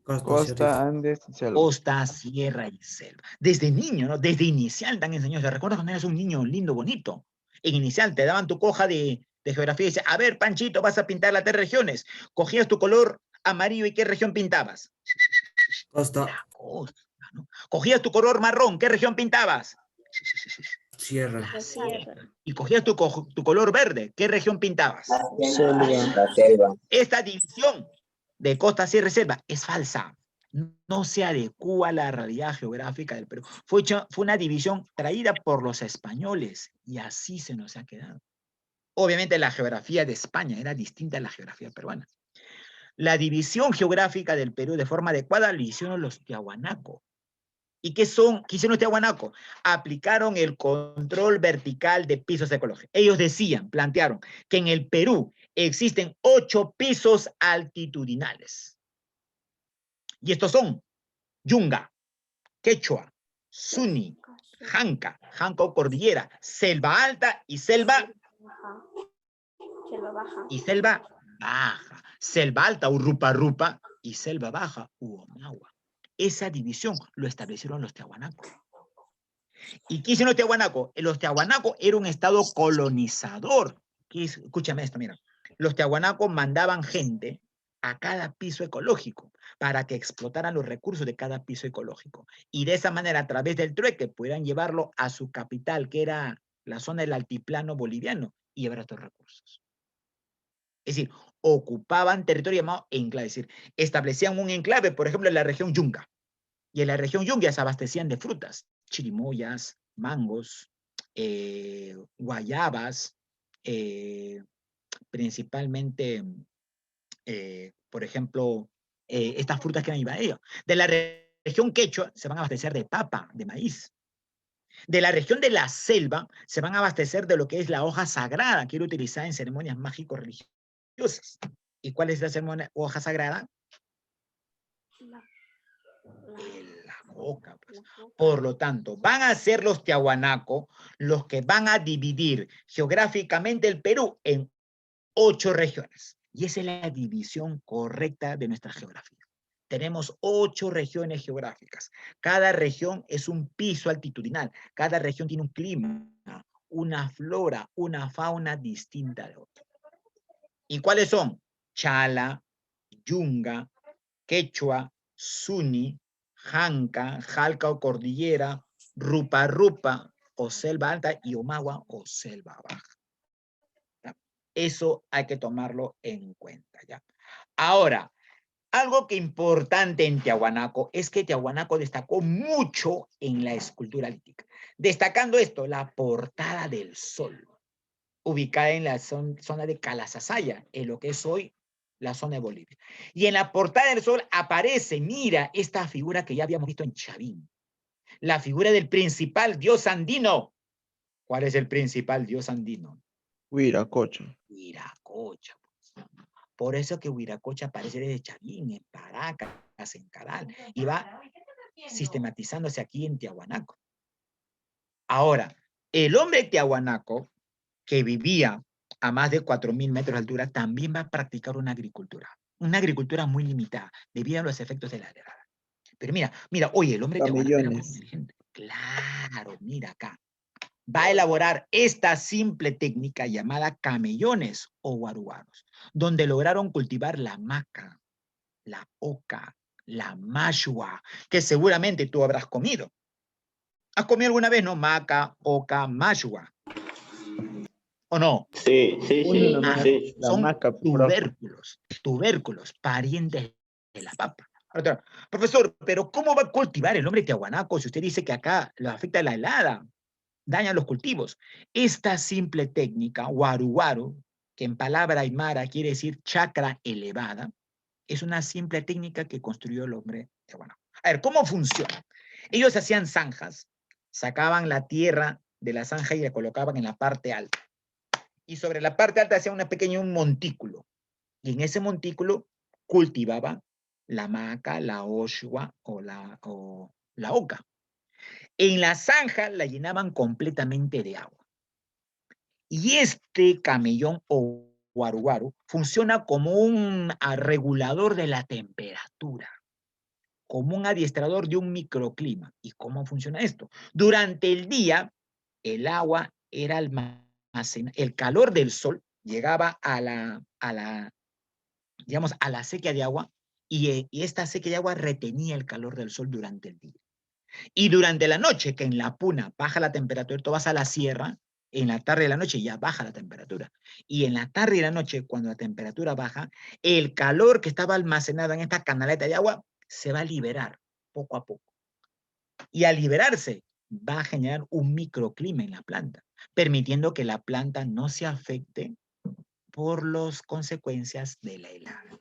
Costa, Andes y selva. Costa, sierra y selva. Desde niño, ¿no? Desde inicial te han enseñado. ¿Te recuerdas cuando eras un niño lindo, bonito? En inicial te daban tu hoja de geografía y decían, a ver, Panchito, vas a pintar las 3 regiones. Cogías tu color amarillo y ¿qué región pintabas? Costa, La costa, ¿no? Cogías tu color marrón, ¿qué región pintabas? sierra, La La sierra. sierra. Y cogías tu color verde, ¿qué región pintabas? Selva. La selva. Esta división de costa, sierra y selva es falsa. No se adecúa a la realidad geográfica del Perú. Fue una división traída por los españoles y así se nos ha quedado. Obviamente la geografía de España era distinta a la geografía peruana. La división geográfica del Perú de forma adecuada la hicieron los Tiahuanaco. ¿Y qué hicieron los Tiahuanaco? Aplicaron el control vertical de pisos ecológicos. Ellos decían, plantearon, que en el Perú existen 8 pisos altitudinales. Y estos son Yunga, Quechua, Suni, Janca o cordillera, selva alta y selva baja. Selva alta o rupa y selva baja u omagua. Esa división lo establecieron los Tiahuanaco. ¿Y qué hicieron los Tiahuanaco? Los Tiahuanaco era un estado colonizador. Escúchame esto, mira. Los Tiahuanaco mandaban gente a cada piso ecológico para que explotaran los recursos de cada piso ecológico. Y de esa manera, a través del trueque, pudieran llevarlo a su capital, que era la zona del altiplano boliviano, y llevar estos recursos. Es decir, ocupaban territorio llamado enclave. Es decir, establecían un enclave, por ejemplo, en la región Yunga. Y en la región Yunga se abastecían de frutas, chirimoyas, mangos, guayabas, principalmente, por ejemplo, estas frutas que han ido a ello. De la región Quechua se van a abastecer de papa, de maíz. De la región de la selva se van a abastecer de lo que es la hoja sagrada, que era utilizada en ceremonias mágico-religiosas. ¿Y cuál es la hoja sagrada? La coca, pues. Por lo tanto, van a ser los Tiahuanaco los que van a dividir geográficamente el Perú en 8 regiones. Y esa es la división correcta de nuestra geografía. Tenemos 8 regiones geográficas. Cada región es un piso altitudinal. Cada región tiene un clima, una flora, una fauna distinta de otra. ¿Y cuáles son? Chala, Yunga, Quechua, Suni, Janca, Jalca o cordillera, Rupa o selva alta y Omagua o selva baja. Eso hay que tomarlo en cuenta, ¿ya? Ahora, algo que importante en Tiahuanaco es que Tiahuanaco destacó mucho en la escultura lítica. Destacando esto, la portada del sol. ubicada en la zona de Calasasaya, en lo que es hoy la zona de Bolivia. Y en la portada del Sol aparece, mira, esta figura que ya habíamos visto en Chavín. La figura del principal dios andino. ¿Cuál es el principal dios andino? Huiracocha. Huiracocha. Por eso que Huiracocha aparece desde Chavín, en Paracas, en Caral, y va sistematizándose aquí en Tiahuanaco. Ahora, el hombre de Tiahuanaco, que vivía a más de 4.000 metros de altura, también va a practicar una agricultura muy limitada, debido a los efectos de la helada. Pero mira, oye, el hombre de Tiahuanaco era muy Camellones. inteligente. Claro, mira acá. Va a elaborar esta simple técnica llamada camellones o guaruguaros, donde lograron cultivar la maca, la oca, la mashua, que seguramente tú habrás comido. ¿Has comido alguna vez, no? Maca, oca, mashua. ¿O no? Sí, sí, Uno sí, nomás, sí. la Son maca, profe. tubérculos, parientes de la papa. Ahora, profesor, pero ¿cómo va a cultivar el hombre de Tiahuanaco si usted dice que acá lo afecta la helada, daña los cultivos? Esta simple técnica, guaru, que en palabra aymara quiere decir chacra elevada, es una simple técnica que construyó el hombre de Tiahuanaco. A ver, ¿cómo funciona? Ellos hacían zanjas, sacaban la tierra de la zanja y la colocaban en la parte alta. Y sobre la parte alta hacían un montículo. Y en ese montículo cultivaban la maca, la oshua o la oca. En la zanja la llenaban completamente de agua. Y este camellón o guaruguaru funciona como un regulador de la temperatura, como un adiestrador de un microclima. ¿Y cómo funciona esto? Durante el día, el agua era almacenada, el calor del sol llegaba digamos, a la sequía de agua y esta sequía de agua retenía el calor del sol durante el día. Y durante la noche, que en la puna baja la temperatura, tú vas a la sierra, en la tarde y la noche ya baja la temperatura. Y en la tarde y la noche, cuando la temperatura baja, el calor que estaba almacenado en esta canaleta de agua se va a liberar poco a poco. Y al liberarse, va a generar un microclima en la planta, permitiendo que la planta no se afecte por las consecuencias de la helada.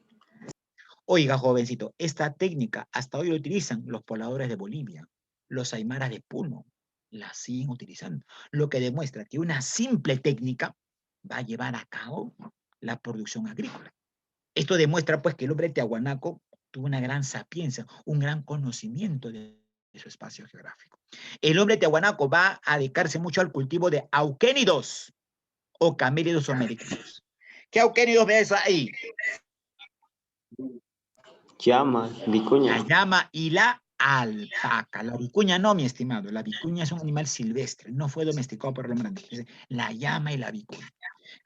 Oiga, jovencito, esta técnica hasta hoy lo utilizan los pobladores de Bolivia, los aymaras de Puno, la siguen utilizando, lo que demuestra que una simple técnica va a llevar a cabo la producción agrícola. Esto demuestra pues que el hombre de Tiahuanaco tuvo una gran sapiencia, un gran conocimiento de su espacio geográfico. El hombre de Tiahuanaco va a dedicarse mucho al cultivo de auquénidos o camélidos americanos. ¿Qué auquénidos ves ahí? Llama, vicuña. La llama y la alpaca. La vicuña no, mi estimado. La vicuña es un animal silvestre, no fue domesticado por el hombre. Entonces, la llama y la vicuña,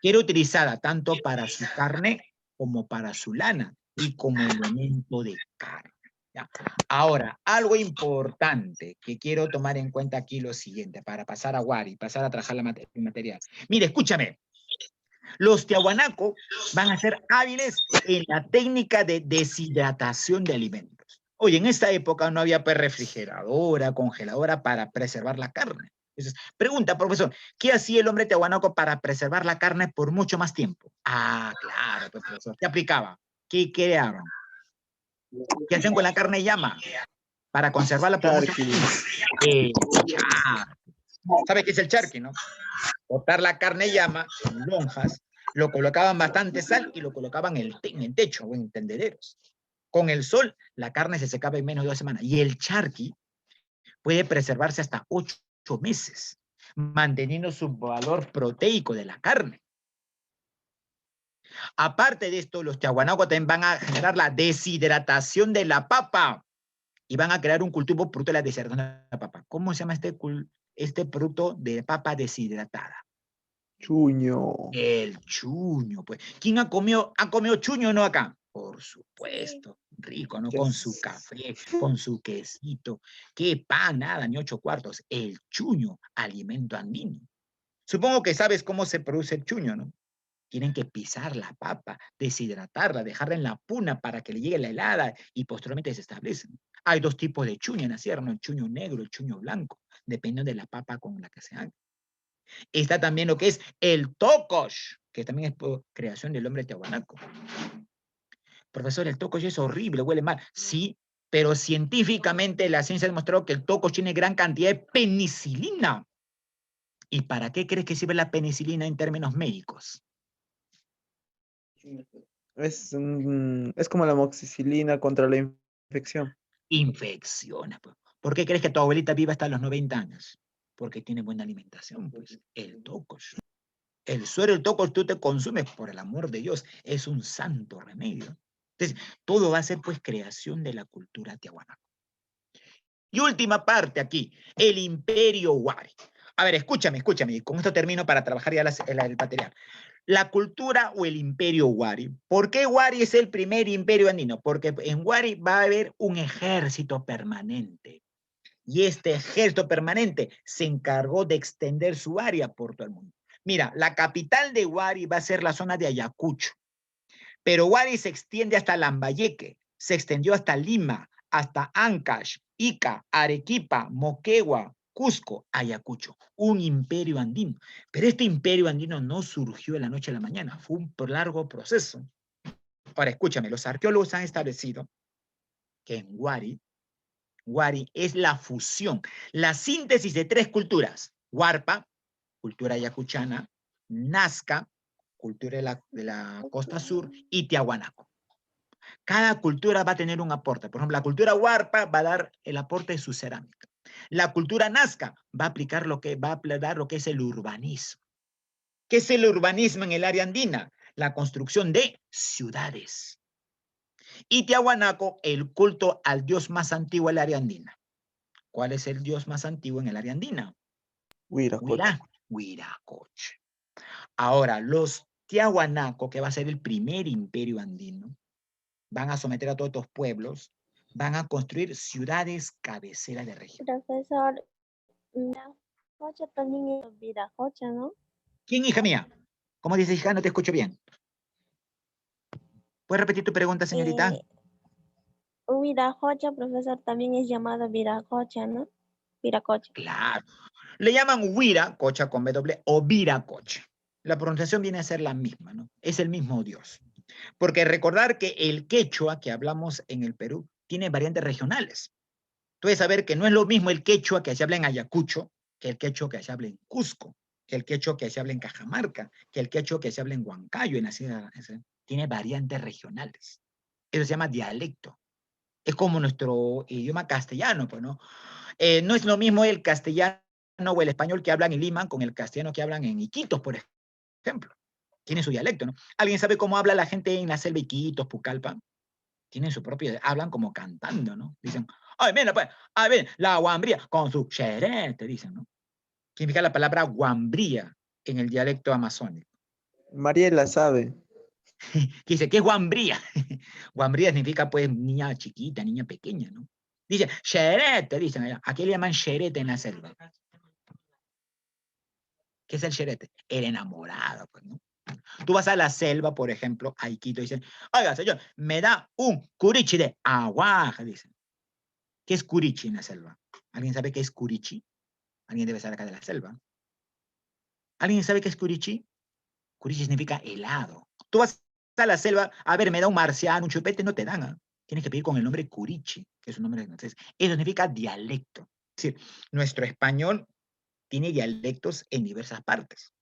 que era utilizada tanto para su carne como para su lana y como elemento de carne. ¿Ya? Ahora, algo importante que quiero tomar en cuenta aquí lo siguiente, para pasar a Wari, pasar a trabajar el material. Mire, escúchame. Los tiahuanacos van a ser hábiles en la técnica de deshidratación de alimentos. Oye, en esta época no había pues, refrigeradora, congeladora para preservar la carne. Entonces, pregunta, profesor, ¿qué hacía el hombre tiahuanaco para preservar la carne por mucho más tiempo? Ah, claro, pues, profesor. ¿Qué aplicaba? ¿Qué crearon? ¿Qué hacían con la carne llama? Para conservarla por mucho más Charqui. tiempo. Charqui. ¿Sabe qué es el charqui, no? Botar la carne llama en lonjas, lo colocaban bastante sal y lo colocaban en el techo o en tendederos. Con el sol, la carne se secaba en menos de 2 semanas. Y el charqui puede preservarse hasta 8 meses, manteniendo su valor proteico de la carne. Aparte de esto, los tiahuanacuas también van a generar la deshidratación de la papa y van a crear un cultivo producto de la deshidratación de la papa. ¿Cómo se llama este producto de papa deshidratada? Chuño. El chuño, pues. ¿Quién ha comido chuño o no acá? Por supuesto, rico, ¿no? Con su café, con su quesito. ¿Qué pan? Nada, ni 8 cuartos. El chuño, alimento andino. Supongo que sabes cómo se produce el chuño, ¿no? Tienen que pisar la papa, deshidratarla, dejarla en la puna para que le llegue la helada y posteriormente se establecen. Hay 2 tipos de chuño en la sierra, ¿no? El chuño negro, el chuño blanco, dependiendo de la papa con la que se haga. Está también lo que es el Tocosh, que también es por creación del hombre tiahuanaco. Profesor, el Tocosh es horrible, huele mal. Sí, pero científicamente la ciencia ha demostrado que el Tocosh tiene gran cantidad de penicilina. ¿Y para qué crees que sirve la penicilina en términos médicos? Es como la amoxicilina contra la infección. Infecciona. Pues. ¿Por qué crees que tu abuelita vive hasta los 90 años? Porque tiene buena alimentación, pues. El Tocosh. El suero del Tocosh tú te consumes, por el amor de Dios. Es un santo remedio. Entonces, todo va a ser, pues, creación de la cultura tiahuanaco. Y última parte aquí, el Imperio Wari. A ver, escúchame, y con esto termino para trabajar ya el material. La cultura o el Imperio Wari. ¿Por qué Wari es el primer imperio andino? Porque en Wari va a haber un ejército permanente. Y este ejército permanente se encargó de extender su área por todo el mundo. Mira, la capital de Wari va a ser la zona de Ayacucho. Pero Wari se extiende hasta Lambayeque, se extendió hasta Lima, hasta Ancash, Ica, Arequipa, Moquegua, Cusco, Ayacucho, un imperio andino. Pero este imperio andino no surgió de la noche a la mañana, fue un largo proceso. Ahora, escúchame, los arqueólogos han establecido que en Wari es la fusión, la síntesis de tres culturas: Huarpa, cultura ayacuchana; Nazca, cultura de la costa sur; y Tiahuanaco. Cada cultura va a tener un aporte. Por ejemplo, la cultura Huarpa va a dar el aporte de su cerámica. La cultura Nazca va a aplicar dar lo que es el urbanismo. ¿Qué es el urbanismo en el área andina? La construcción de ciudades. Y Tiahuanaco, el culto al dios más antiguo del área andina. ¿Cuál es el dios más antiguo en el área andina? Huiracocha. Huiracocha. Ahora, los Tiahuanaco, que va a ser el primer imperio andino, van a someter a todos estos pueblos, van a construir ciudades cabeceras de región. Profesor, Viracocha también es Viracocha, ¿no? ¿Quién, hija mía? ¿Cómo dices, hija? No te escucho bien. ¿Puedes repetir tu pregunta, señorita? Viracocha, profesor, también es llamado Viracocha, ¿no? Viracocha. Claro. Le llaman Huiracocha con W o Viracocha. La pronunciación viene a ser la misma, ¿no? Es el mismo dios. Porque recordar que el quechua que hablamos en el Perú tiene variantes regionales. Tú debes saber que no es lo mismo el quechua que se habla en Ayacucho que el quechua que se habla en Cusco, que el quechua que se habla en Cajamarca, que el quechua que se habla en Huancayo, en la ciudad. Tiene variantes regionales. Eso se llama dialecto. Es como nuestro idioma castellano, pues, ¿no? No es lo mismo el castellano o el español que hablan en Lima con el castellano que hablan en Iquitos, por ejemplo. Tiene su dialecto, ¿no? ¿Alguien sabe cómo habla la gente en la selva Iquitos, Pucallpa? Tienen su propio, hablan como cantando, ¿no? Dicen, ay, mira, pues, a ver, la guambría con su xerete, dicen, ¿no? ¿Qué significa la palabra guambría en el dialecto amazónico? Mariela sabe. Que dice, ¿qué es guambría? Guambría significa, pues, niña chiquita, niña pequeña, ¿no? Dice, xerete, dicen allá. ¿A qué le llaman xerete en la selva? ¿Qué es el xerete? El enamorado, pues, ¿no? Tú vas a la selva, por ejemplo, a Iquitos, y dicen, oiga, señor, me da un curichi de aguaje, dicen. ¿Qué es curichi en la selva? ¿Alguien sabe qué es curichi? Alguien debe estar acá de la selva. ¿Alguien sabe qué es curichi? Curichi significa helado. Tú vas a la selva, a ver, me da un marciano, un chupete, no te dan. ¿Eh? Tienes que pedir con el nombre curichi, que es un nombre. Entonces, eso significa dialecto. Es decir, nuestro español tiene dialectos en diversas partes.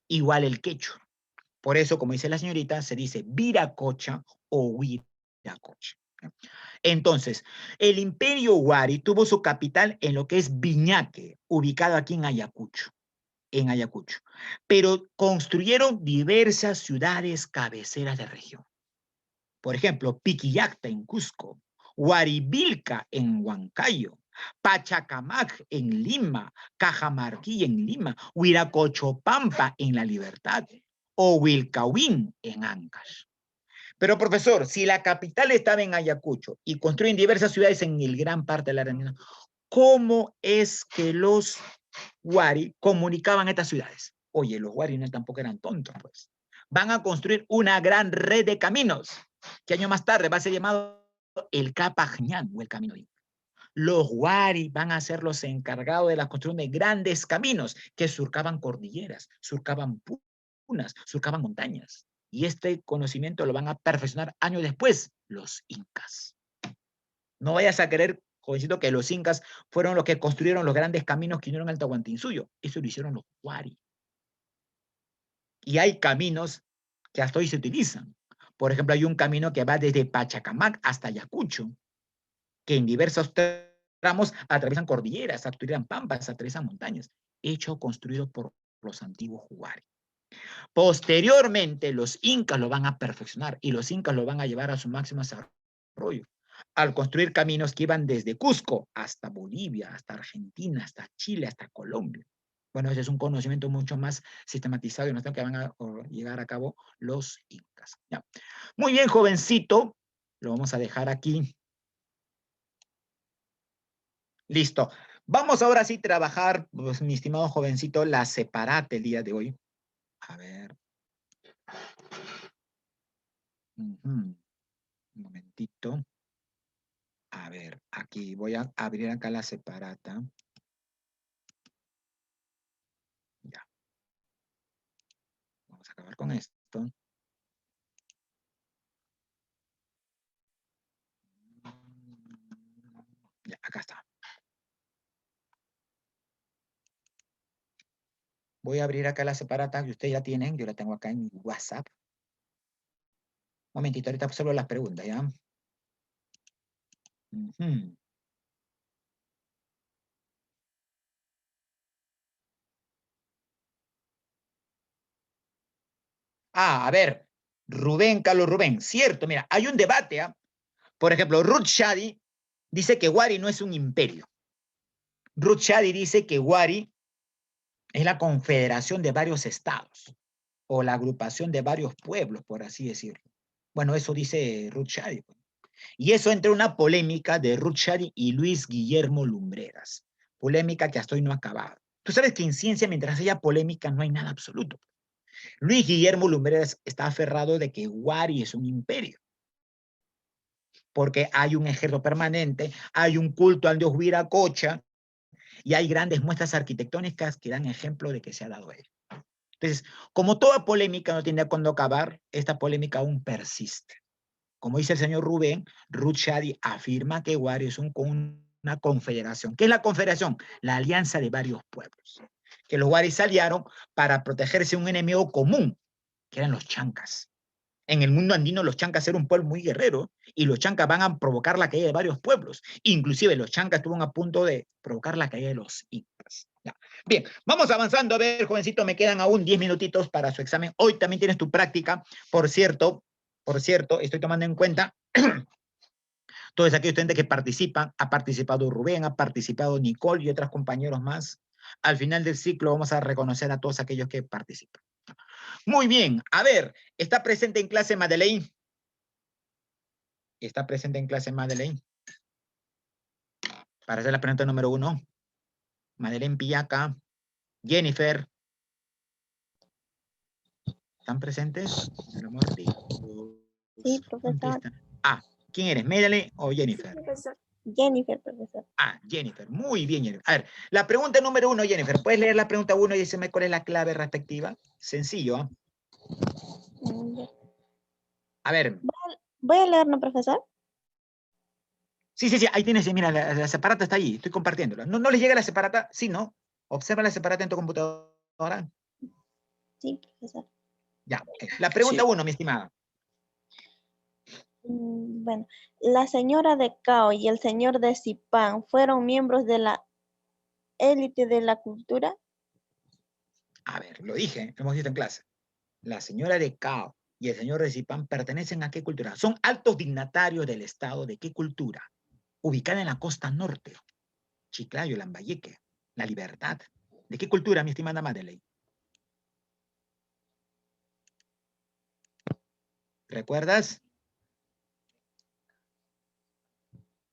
Igual el quechua. Por eso, como dice la señorita, se dice Viracocha o Huiracocha. Entonces, el imperio Wari tuvo su capital en lo que es Viñaque, ubicado aquí en Ayacucho. Pero construyeron diversas ciudades cabeceras de región. Por ejemplo, Piquillacta en Cusco, Huaribilca en Huancayo, Pachacamac en Lima, Cajamarquí en Lima, Huiracochopampa en La Libertad o Huilcahuín en Ancash. Pero, profesor, si la capital estaba en Ayacucho y construyen diversas ciudades en el gran parte de la Argentina, ¿cómo es que los Wari comunicaban estas ciudades? Oye, los Wari no tampoco eran tontos, pues. Van a construir una gran red de caminos, que años más tarde va a ser llamado el Capajñán o el Camino Inca. Los Wari van a ser los encargados de la construcción de grandes caminos que surcaban cordilleras, surcaban punas, surcaban montañas. Y este conocimiento lo van a perfeccionar años después los incas. No vayas a creer, jovencito, que los incas fueron los que construyeron los grandes caminos que unieron al Tahuantinsuyo. Eso lo hicieron los Wari. Y hay caminos que hasta hoy se utilizan. Por ejemplo, hay un camino que va desde Pachacamac hasta Ayacucho, que en diversos tramos atraviesan cordilleras, atraviesan pampas, atraviesan montañas, hecho construido por los antiguos Wari. Posteriormente, los incas lo van a perfeccionar y los incas lo van a llevar a su máximo desarrollo al construir caminos que iban desde Cusco hasta Bolivia, hasta Argentina, hasta Chile, hasta Colombia. Bueno, ese es un conocimiento mucho más sistematizado y no sé que van a llegar a cabo los incas. ¿Ya? Muy bien, jovencito. Lo vamos a dejar aquí. Listo. Vamos ahora sí a trabajar, pues, mi estimado jovencito, la separata el día de hoy. A ver. Un momentito. A ver, aquí voy a abrir acá la separata. Ya. Vamos a acabar con esto. Ya, acá está. Voy a abrir acá la separata que ustedes ya tienen. Yo la tengo acá en mi WhatsApp. Un momentito, ahorita observo las preguntas, ¿ya? Ah, a ver. Rubén, Carlos Rubén. Cierto, mira, hay un debate, ¿ah? Por ejemplo, Ruth Shadi dice que Wari no es un imperio. Ruth Shadi dice que Wari es la confederación de varios estados o la agrupación de varios pueblos, por así decirlo. Bueno, eso dice Ruth Shadi. Y eso entra en una polémica de Ruth Shadi y Luis Guillermo Lumbreras. Polémica que hasta hoy no ha acabado. Tú sabes que en ciencia, mientras haya polémica, no hay nada absoluto. Luis Guillermo Lumbreras está aferrado de que Wari es un imperio. Porque hay un ejército permanente, hay un culto al dios Viracocha, y hay grandes muestras arquitectónicas que dan ejemplo de que se ha dado ello. Entonces, como toda polémica no tiene cuándo acabar, esta polémica aún persiste. Como dice el señor Rubén, Ruth Shadi afirma que Wari es una confederación. ¿Qué es la confederación? La alianza de varios pueblos. Que los Wari se aliaron para protegerse de un enemigo común, que eran los chancas. En el mundo andino los chancas eran un pueblo muy guerrero y los chancas van a provocar la caída de varios pueblos. Inclusive los chancas estuvieron a punto de provocar la caída de los incas. Ya. Bien, vamos avanzando. A ver, jovencito, me quedan aún 10 minutitos para su examen. Hoy también tienes tu práctica. Por cierto, estoy tomando en cuenta todos aquellos estudiantes que participan. Ha participado Rubén, ha participado Nicole y otros compañeros más. Al final del ciclo vamos a reconocer a todos aquellos que participan. Muy bien, a ver, ¿está presente en clase Madeleine? ¿Está presente en clase Madeleine? Para hacer la pregunta número 1. Madeleine Pillaca, Jennifer. ¿Están presentes? Sí, profesor. Ah, ¿quién eres? ¿Madeleine o Jennifer? Profesor. Jennifer, profesor. Ah, Jennifer. Muy bien, Jennifer. A ver, la pregunta número 1, Jennifer. ¿Puedes leer la pregunta 1 y decirme cuál es la clave respectiva? Sencillo, ¿eh? Ya. A ver. ¿Voy a leer, no, profesor? Sí, ahí tienes, mira, la separata está ahí, estoy compartiéndola. ¿No les llega la separata? Sí, ¿no? Observa la separata en tu computadora. Sí, profesor. Ya, la pregunta 1, mi estimada. Bueno, la señora de Cao y el señor de Zipán fueron miembros de la élite de la cultura. A ver, lo dije, lo hemos visto en clase. La señora de Cao y el señor de Zipán pertenecen a qué cultura? Son altos dignatarios del Estado de qué cultura? Ubicada en la costa norte. Chiclayo, Lambayeque, La Libertad. ¿De qué cultura, mi estimada Madeleine? ¿Recuerdas?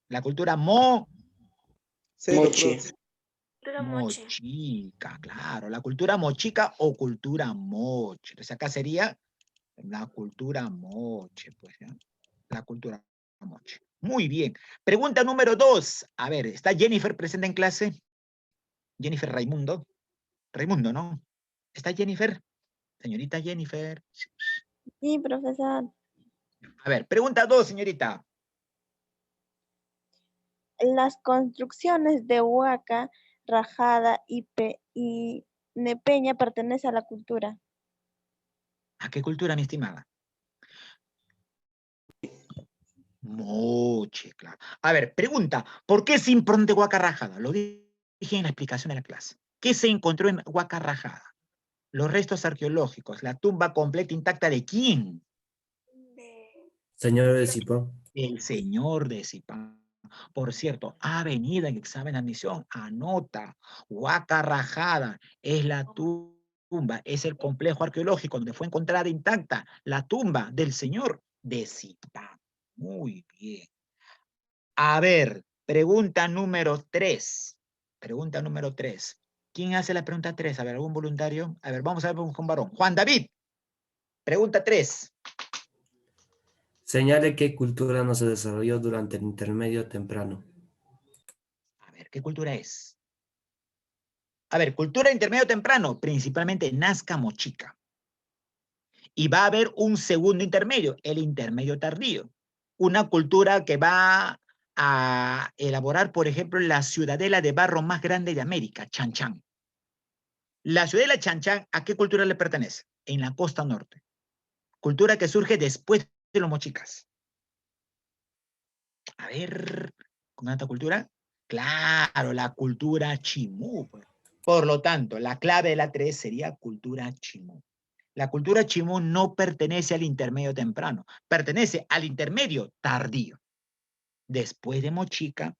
La cultura Moche. mochica, claro. La cultura mochica o cultura moche. Entonces acá sería la cultura moche, pues, ¿ya? La cultura Moche. Muy bien. Pregunta número 2. A ver, ¿está Jennifer presente en clase? Jennifer Raimundo. Raimundo, ¿no? ¿Está Jennifer? Señorita Jennifer. Sí, profesor. A ver, pregunta 2, señorita. Las construcciones de Huaca, Rajada y Nepeña pertenecen a la cultura. ¿A qué cultura, mi estimada? Moche, claro. A ver, pregunta, ¿por qué es importante Huaca Rajada? Lo dije en la explicación de la clase. ¿Qué se encontró en Huaca Rajada? Los restos arqueológicos, la tumba completa intacta ¿de quién? Señor de Zipán. El señor de Zipán. Por cierto, ha venido en examen de admisión, anota, Huaca Rajada es la tumba, es el complejo arqueológico donde fue encontrada intacta la tumba del señor de Zipán. Muy bien. A ver, pregunta número 3. Pregunta número 3. ¿Quién hace la pregunta 3? A ver, ¿algún voluntario? A ver, vamos a ver con varón. Juan David. Pregunta 3. Señale qué cultura no se desarrolló durante el intermedio temprano. A ver, ¿qué cultura es? A ver, cultura intermedio temprano, principalmente Nazca Mochica. Y va a haber un segundo intermedio, el intermedio tardío. Una cultura que va a elaborar, por ejemplo, la ciudadela de barro más grande de América, Chan Chan. La ciudadela Chan Chan, ¿a qué cultura le pertenece? En la costa norte. Cultura que surge después de los mochicas. A ver, ¿con alta cultura? Claro, la cultura chimú. Por lo tanto, la clave de la 3 sería cultura chimú. La cultura chimú no pertenece al intermedio temprano, pertenece al intermedio tardío. Después de Mochica,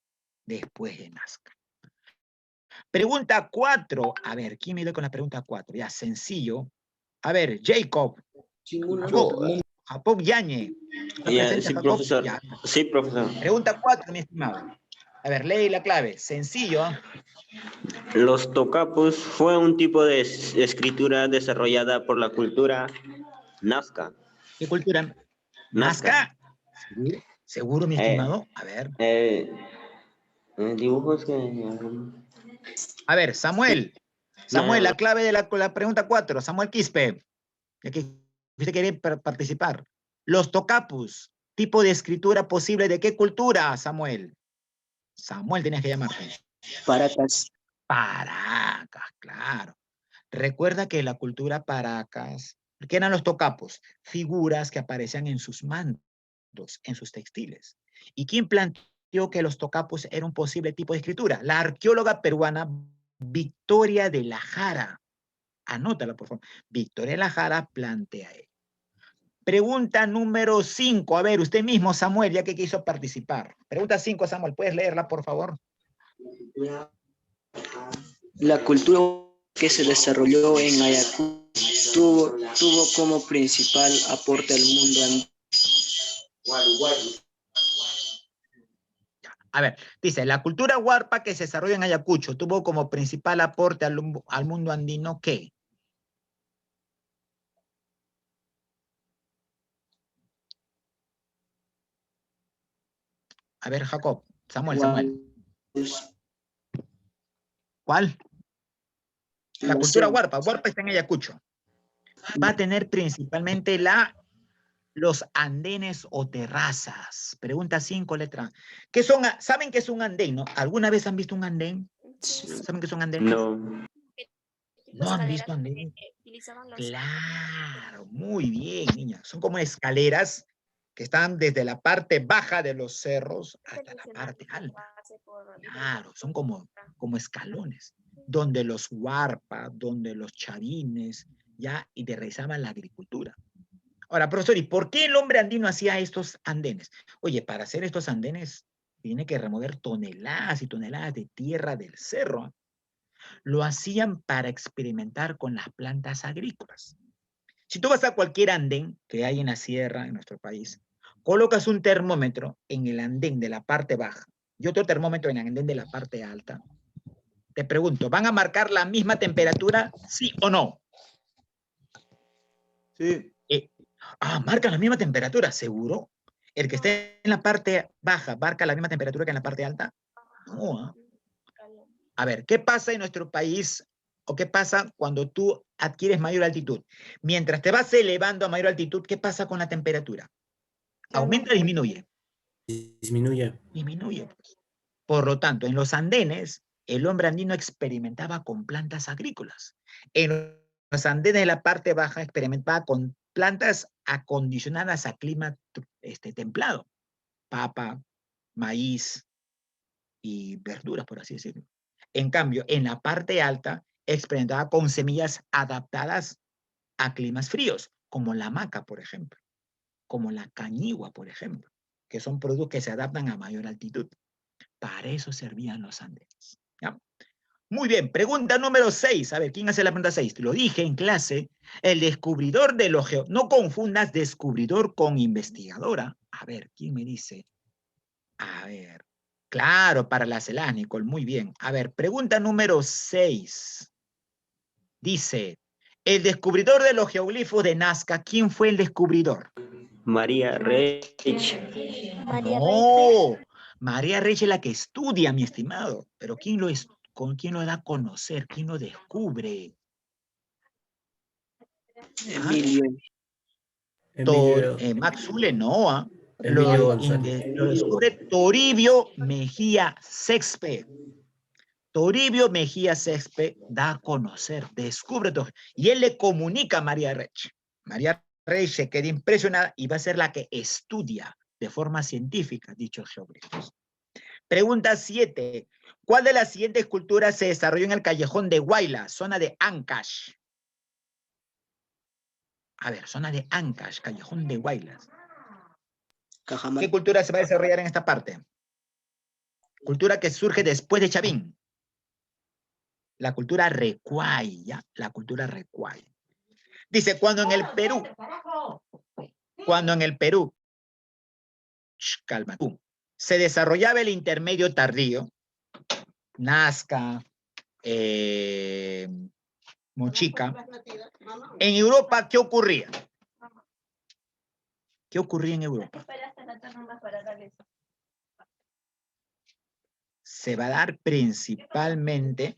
después de Nazca. Pregunta 4. A ver, ¿quién me dio con la pregunta 4? Ya, sencillo. A ver, Jacob. Jacob Yañe. ¿Está presente, Sí, Jacob? profesor. Ya. Sí, profesor. Pregunta 4, mi estimado. A ver, lee la clave. Sencillo. Los tocapos fue un tipo de escritura desarrollada por la cultura Nazca. ¿Qué cultura? Nazca. ¿Nazca? ¿Seguro? ¿Seguro, mi estimado? A ver. Dibujos que... A ver, Samuel. Samuel, la clave de la pregunta 4. Samuel Quispe. Ya que usted quiere participar. Los tocapus. Tipo de escritura posible de qué cultura, Samuel. Samuel, tenías que llamarte. Paracas. Paracas, claro. Recuerda que la cultura Paracas, ¿qué eran los tocapos? Figuras que aparecían en sus mantos, en sus textiles. ¿Y quién planteó que los tocapos eran un posible tipo de escritura? La arqueóloga peruana Victoria de la Jara. Anótala, por favor. Victoria de la Jara plantea él. Pregunta número 5. A ver, usted mismo, Samuel, ya que quiso participar. Pregunta 5, Samuel. ¿Puedes leerla, por favor? La cultura que se desarrolló en Ayacucho tuvo como principal aporte al mundo andino. A ver, dice, la cultura huarpa que se desarrolló en Ayacucho tuvo como principal aporte al mundo andino, ¿qué? A ver, Jacob, Samuel. ¿Cuál? La cultura huarpa. Huarpa está en Ayacucho. Va a tener principalmente los andenes o terrazas. Pregunta 5, letra. ¿Qué son? ¿Saben qué es un andén, no? ¿Alguna vez han visto un andén? ¿Saben qué es un andén? No. ¿No han visto andén? Claro, muy bien, niña. Son como escaleras que están desde la parte baja de los cerros hasta la parte alta. Claro, son como escalones, donde los huarpa, donde los chavines, ya, y realizaban la agricultura. Ahora, profesor, ¿y por qué el hombre andino hacía estos andenes? Oye, para hacer estos andenes tiene que remover toneladas y toneladas de tierra del cerro. Lo hacían para experimentar con las plantas agrícolas. Si tú vas a cualquier andén que hay en la sierra, en nuestro país, colocas un termómetro en el andén de la parte baja y otro termómetro en el andén de la parte alta. Te pregunto, ¿van a marcar la misma temperatura, sí o no? Sí. Marcan la misma temperatura, ¿seguro? El que esté en la parte baja, ¿marca la misma temperatura que en la parte alta? No. ¿Ah? A ver, ¿qué pasa en nuestro país o qué pasa cuando tú adquieres mayor altitud? Mientras te vas elevando a mayor altitud, ¿qué pasa con la temperatura? ¿Aumenta o disminuye? Disminuye. Disminuye, pues. Por lo tanto, en los andenes, el hombre andino experimentaba con plantas agrícolas. En los andenes de la parte baja experimentaba con plantas acondicionadas a clima templado. Papa, maíz y verduras, por así decirlo. En cambio, en la parte alta experimentaba con semillas adaptadas a climas fríos, como la maca, por ejemplo, como la cañigua, por ejemplo, que son productos que se adaptan a mayor altitud. Para eso servían los andenes. ¿Ya? Muy bien, pregunta número 6. A ver, ¿quién hace la pregunta 6? Te lo dije en clase. El descubridor de los No confundas descubridor con investigadora. A ver, ¿quién me dice? A ver. Claro, para la CELAS, Nicole. Muy bien. A ver, pregunta número 6. Dice, el descubridor de los geoglifos de Nazca, ¿quién fue el descubridor? María Reich. María Reich. No, María Reich es la que estudia, mi estimado. Pero ¿con quién lo da a conocer? ¿Quién lo descubre? Emilio. Emilio, Max Zule, no. ¿Ah? Emilio González. Lo descubre Toribio Mejía Sexpe. Toribio Mejía Sexpe da a conocer, descubre todo. Y él le comunica a María Reich. María Reich se queda impresionada y va a ser la que estudia de forma científica dichos geoglifos. Pregunta 7. ¿Cuál de las siguientes culturas se desarrolló en el callejón de Huayla, zona de Ancash? A ver, zona de Ancash, callejón de Huayla. ¿Qué cultura se va a desarrollar en esta parte? Cultura que surge después de Chavín. La cultura Recuay, ¿ya? La cultura Recuay. Dice, cuando en el Perú, calma tú, se desarrollaba el intermedio tardío, Nazca, Mochica, en Europa, ¿qué ocurría? ¿Qué ocurría en Europa? Se va a dar principalmente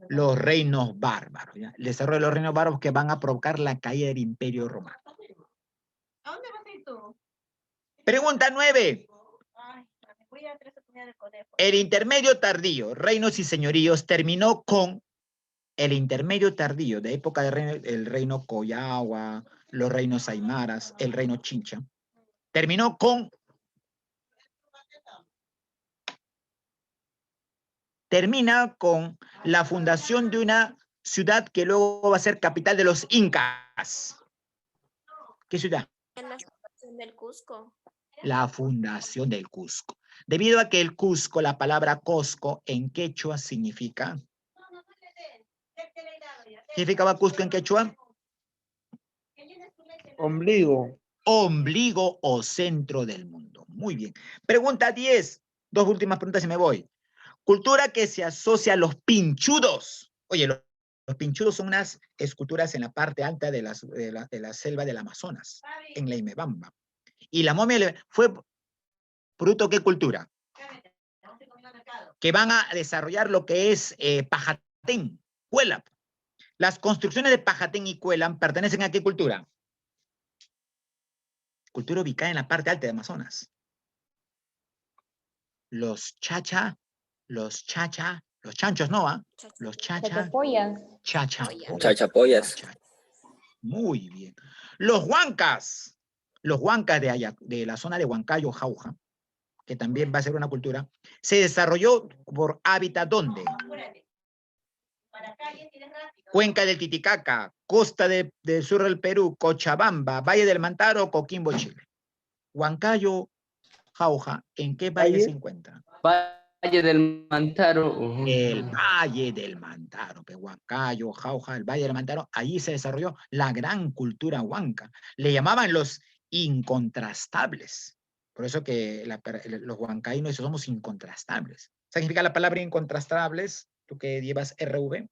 los reinos bárbaros, ¿ya? El desarrollo de los reinos bárbaros que van a provocar la caída del Imperio Romano. ¿A dónde vas a ir tú? Pregunta 9. Ay, voy a traer esa comida del conejo. El intermedio tardío, reinos y señoríos, terminó con el intermedio tardío de época del reino Collagua, los reinos aymaras, el reino Chincha. Terminó con la fundación de una ciudad que luego va a ser capital de los incas. ¿Qué ciudad? La fundación del Cusco. La fundación del Cusco. Debido a que el Cusco, la palabra Cosco en quechua significa... ¿Qué significaba Cusco en quechua? Ombligo. Ombligo o centro del mundo. Muy bien. Pregunta 10. Dos últimas preguntas y me voy. Cultura que se asocia a los pinchudos. Oye, los pinchudos son unas esculturas en la parte alta de la selva del Amazonas, en la Imebamba. Y la momia fue fruto ¿qué cultura? Que van a desarrollar lo que es Pajatén, Cuelap. Las construcciones de Pajatén y Cuelap pertenecen a ¿qué cultura? Cultura ubicada en la parte alta de Amazonas. Los chanchos no, ¿ah? Los Chachapoyas. Muy bien. Los huancas de la zona de Huancayo, Jauja, que también va a ser una cultura, se desarrolló por hábitat ¿dónde? Cuenca del Titicaca, costa del sur del Perú, Cochabamba, Valle del Mantaro, Coquimbo, Chile. Huancayo, Jauja, ¿en qué valle se encuentra? Valle del Mantaro. El Valle del Mantaro, Huancayo, Jauja, el Valle del Mantaro, allí se desarrolló la gran cultura huanca. Le llamaban los incontrastables. Por eso que los huancaínos somos incontrastables. ¿Sabes qué significa la palabra incontrastables? Tú que llevas RV.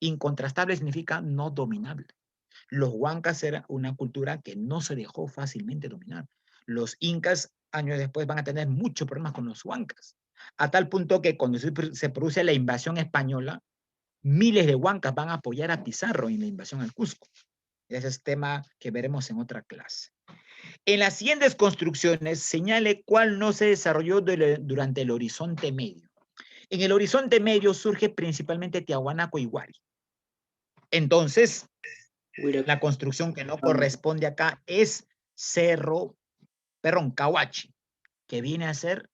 Incontrastable significa no dominable. Los huancas eran una cultura que no se dejó fácilmente dominar. los incas años después van a tener muchos problemas con los huancas, a tal punto que cuando se produce la invasión española, miles de huancas van a apoyar a Pizarro en la invasión al Cusco. Ese es tema que veremos en otra clase. En las siguientes construcciones, señale cuál no se desarrolló durante el Horizonte Medio. En el Horizonte Medio surge principalmente Tiahuanaco y Huari. Entonces, la construcción que no corresponde acá es Cahuachi, que viene a ser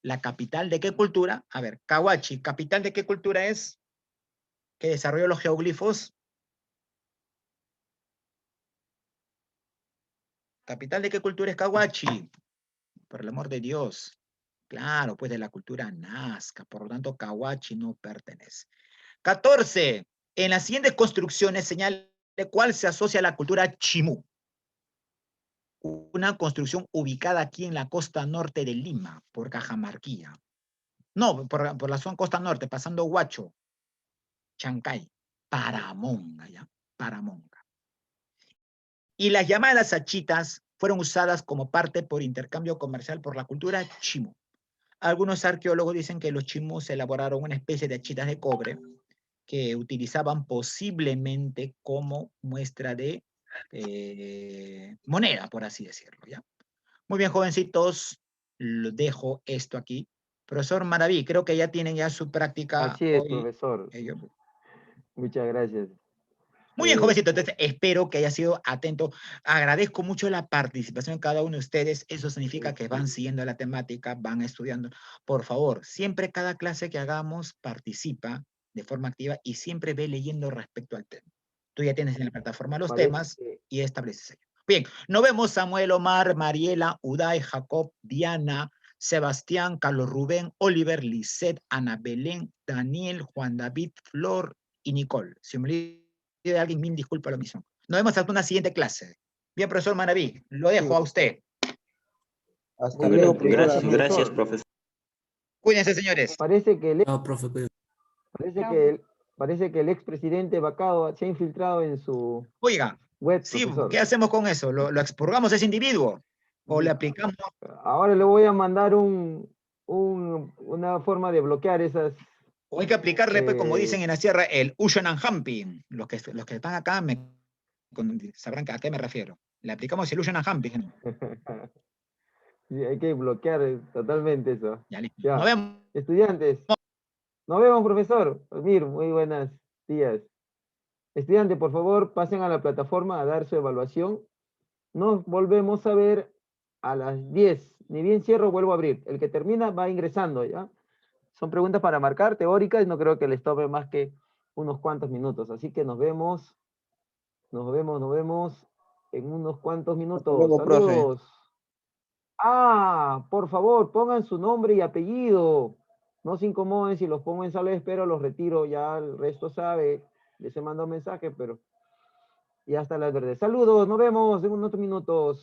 la capital de qué cultura. A ver, Cahuachi, ¿capital de qué cultura es? Que desarrolló los geoglifos. ¿Capital de qué cultura es Cahuachi? Por el amor de Dios. Claro, pues de la cultura nazca. Por lo tanto, Cahuachi no pertenece. 14. En las siguientes construcciones señale cuál se asocia a la cultura chimú. Una construcción ubicada aquí en la costa norte de Lima, por Cajamarquilla. No, por la zona costa norte, pasando Huacho, Chancay, Paramonga, ¿ya? Paramonga. Y las llamadas achitas fueron usadas como parte por intercambio comercial por la cultura chimú. Algunos arqueólogos dicen que los chimús elaboraron una especie de achitas de cobre que utilizaban posiblemente como muestra de moneda, por así decirlo, ¿ya? Muy bien, jovencitos, lo dejo esto aquí. Profesor Maraví, creo que ya tienen ya su práctica Así es, hoy. profesor. Muchas gracias. Muy bien, jovencito, entonces espero que haya sido atento. Agradezco mucho la participación de cada uno de ustedes. Eso significa que van siguiendo la temática, van estudiando. Por favor, siempre cada clase que hagamos participa de forma activa y siempre ve leyendo respecto al tema. Tú ya tienes en la plataforma los temas y estableces ello. Bien, nos vemos Samuel, Omar, Mariela, Uday, Jacob, Diana, Sebastián, Carlos Rubén, Oliver, Lisette, Ana Belén, Daniel, Juan David, Flor y Nicole. Si me olvido de alguien, mil disculpas la omisión. Nos vemos hasta una siguiente clase. Bien, profesor Maraví, lo dejo a usted. Hasta luego, Gracias, gracias, profesor. Cuídense, señores. Parece que el, No, profe, cuídate. parece que el expresidente Bacao se ha infiltrado en su Oiga, web, sí, profesor. ¿qué hacemos con eso? ¿Lo expurgamos a ese individuo? ¿O le aplicamos? Ahora le voy a mandar una forma de bloquear esas... O hay que aplicarle, pues, como dicen en la sierra, el Ushan and Humping. Los que están acá sabrán a qué me refiero. Le aplicamos el Ushan and Humping. Sí, hay que bloquear totalmente eso. Ya, listo. Ya. Nos vemos. Estudiantes. Nos vemos, profesor. Mir, muy buenos días. Estudiantes, por favor, pasen a la plataforma a dar su evaluación. Nos volvemos a ver a las 10. Ni bien cierro, vuelvo a abrir. El que termina va ingresando, ¿ya? Son preguntas para marcar, teóricas, y no creo que les tome más que unos cuantos minutos. Así que nos vemos en unos cuantos minutos. luego, Saludos. Ah, por favor, pongan su nombre y apellido. No se incomoden si los pongo en sala de espera, los retiro. Ya el resto sabe. Les he mandado mensaje, pero ya está la verde. Saludos, nos vemos en unos minutos.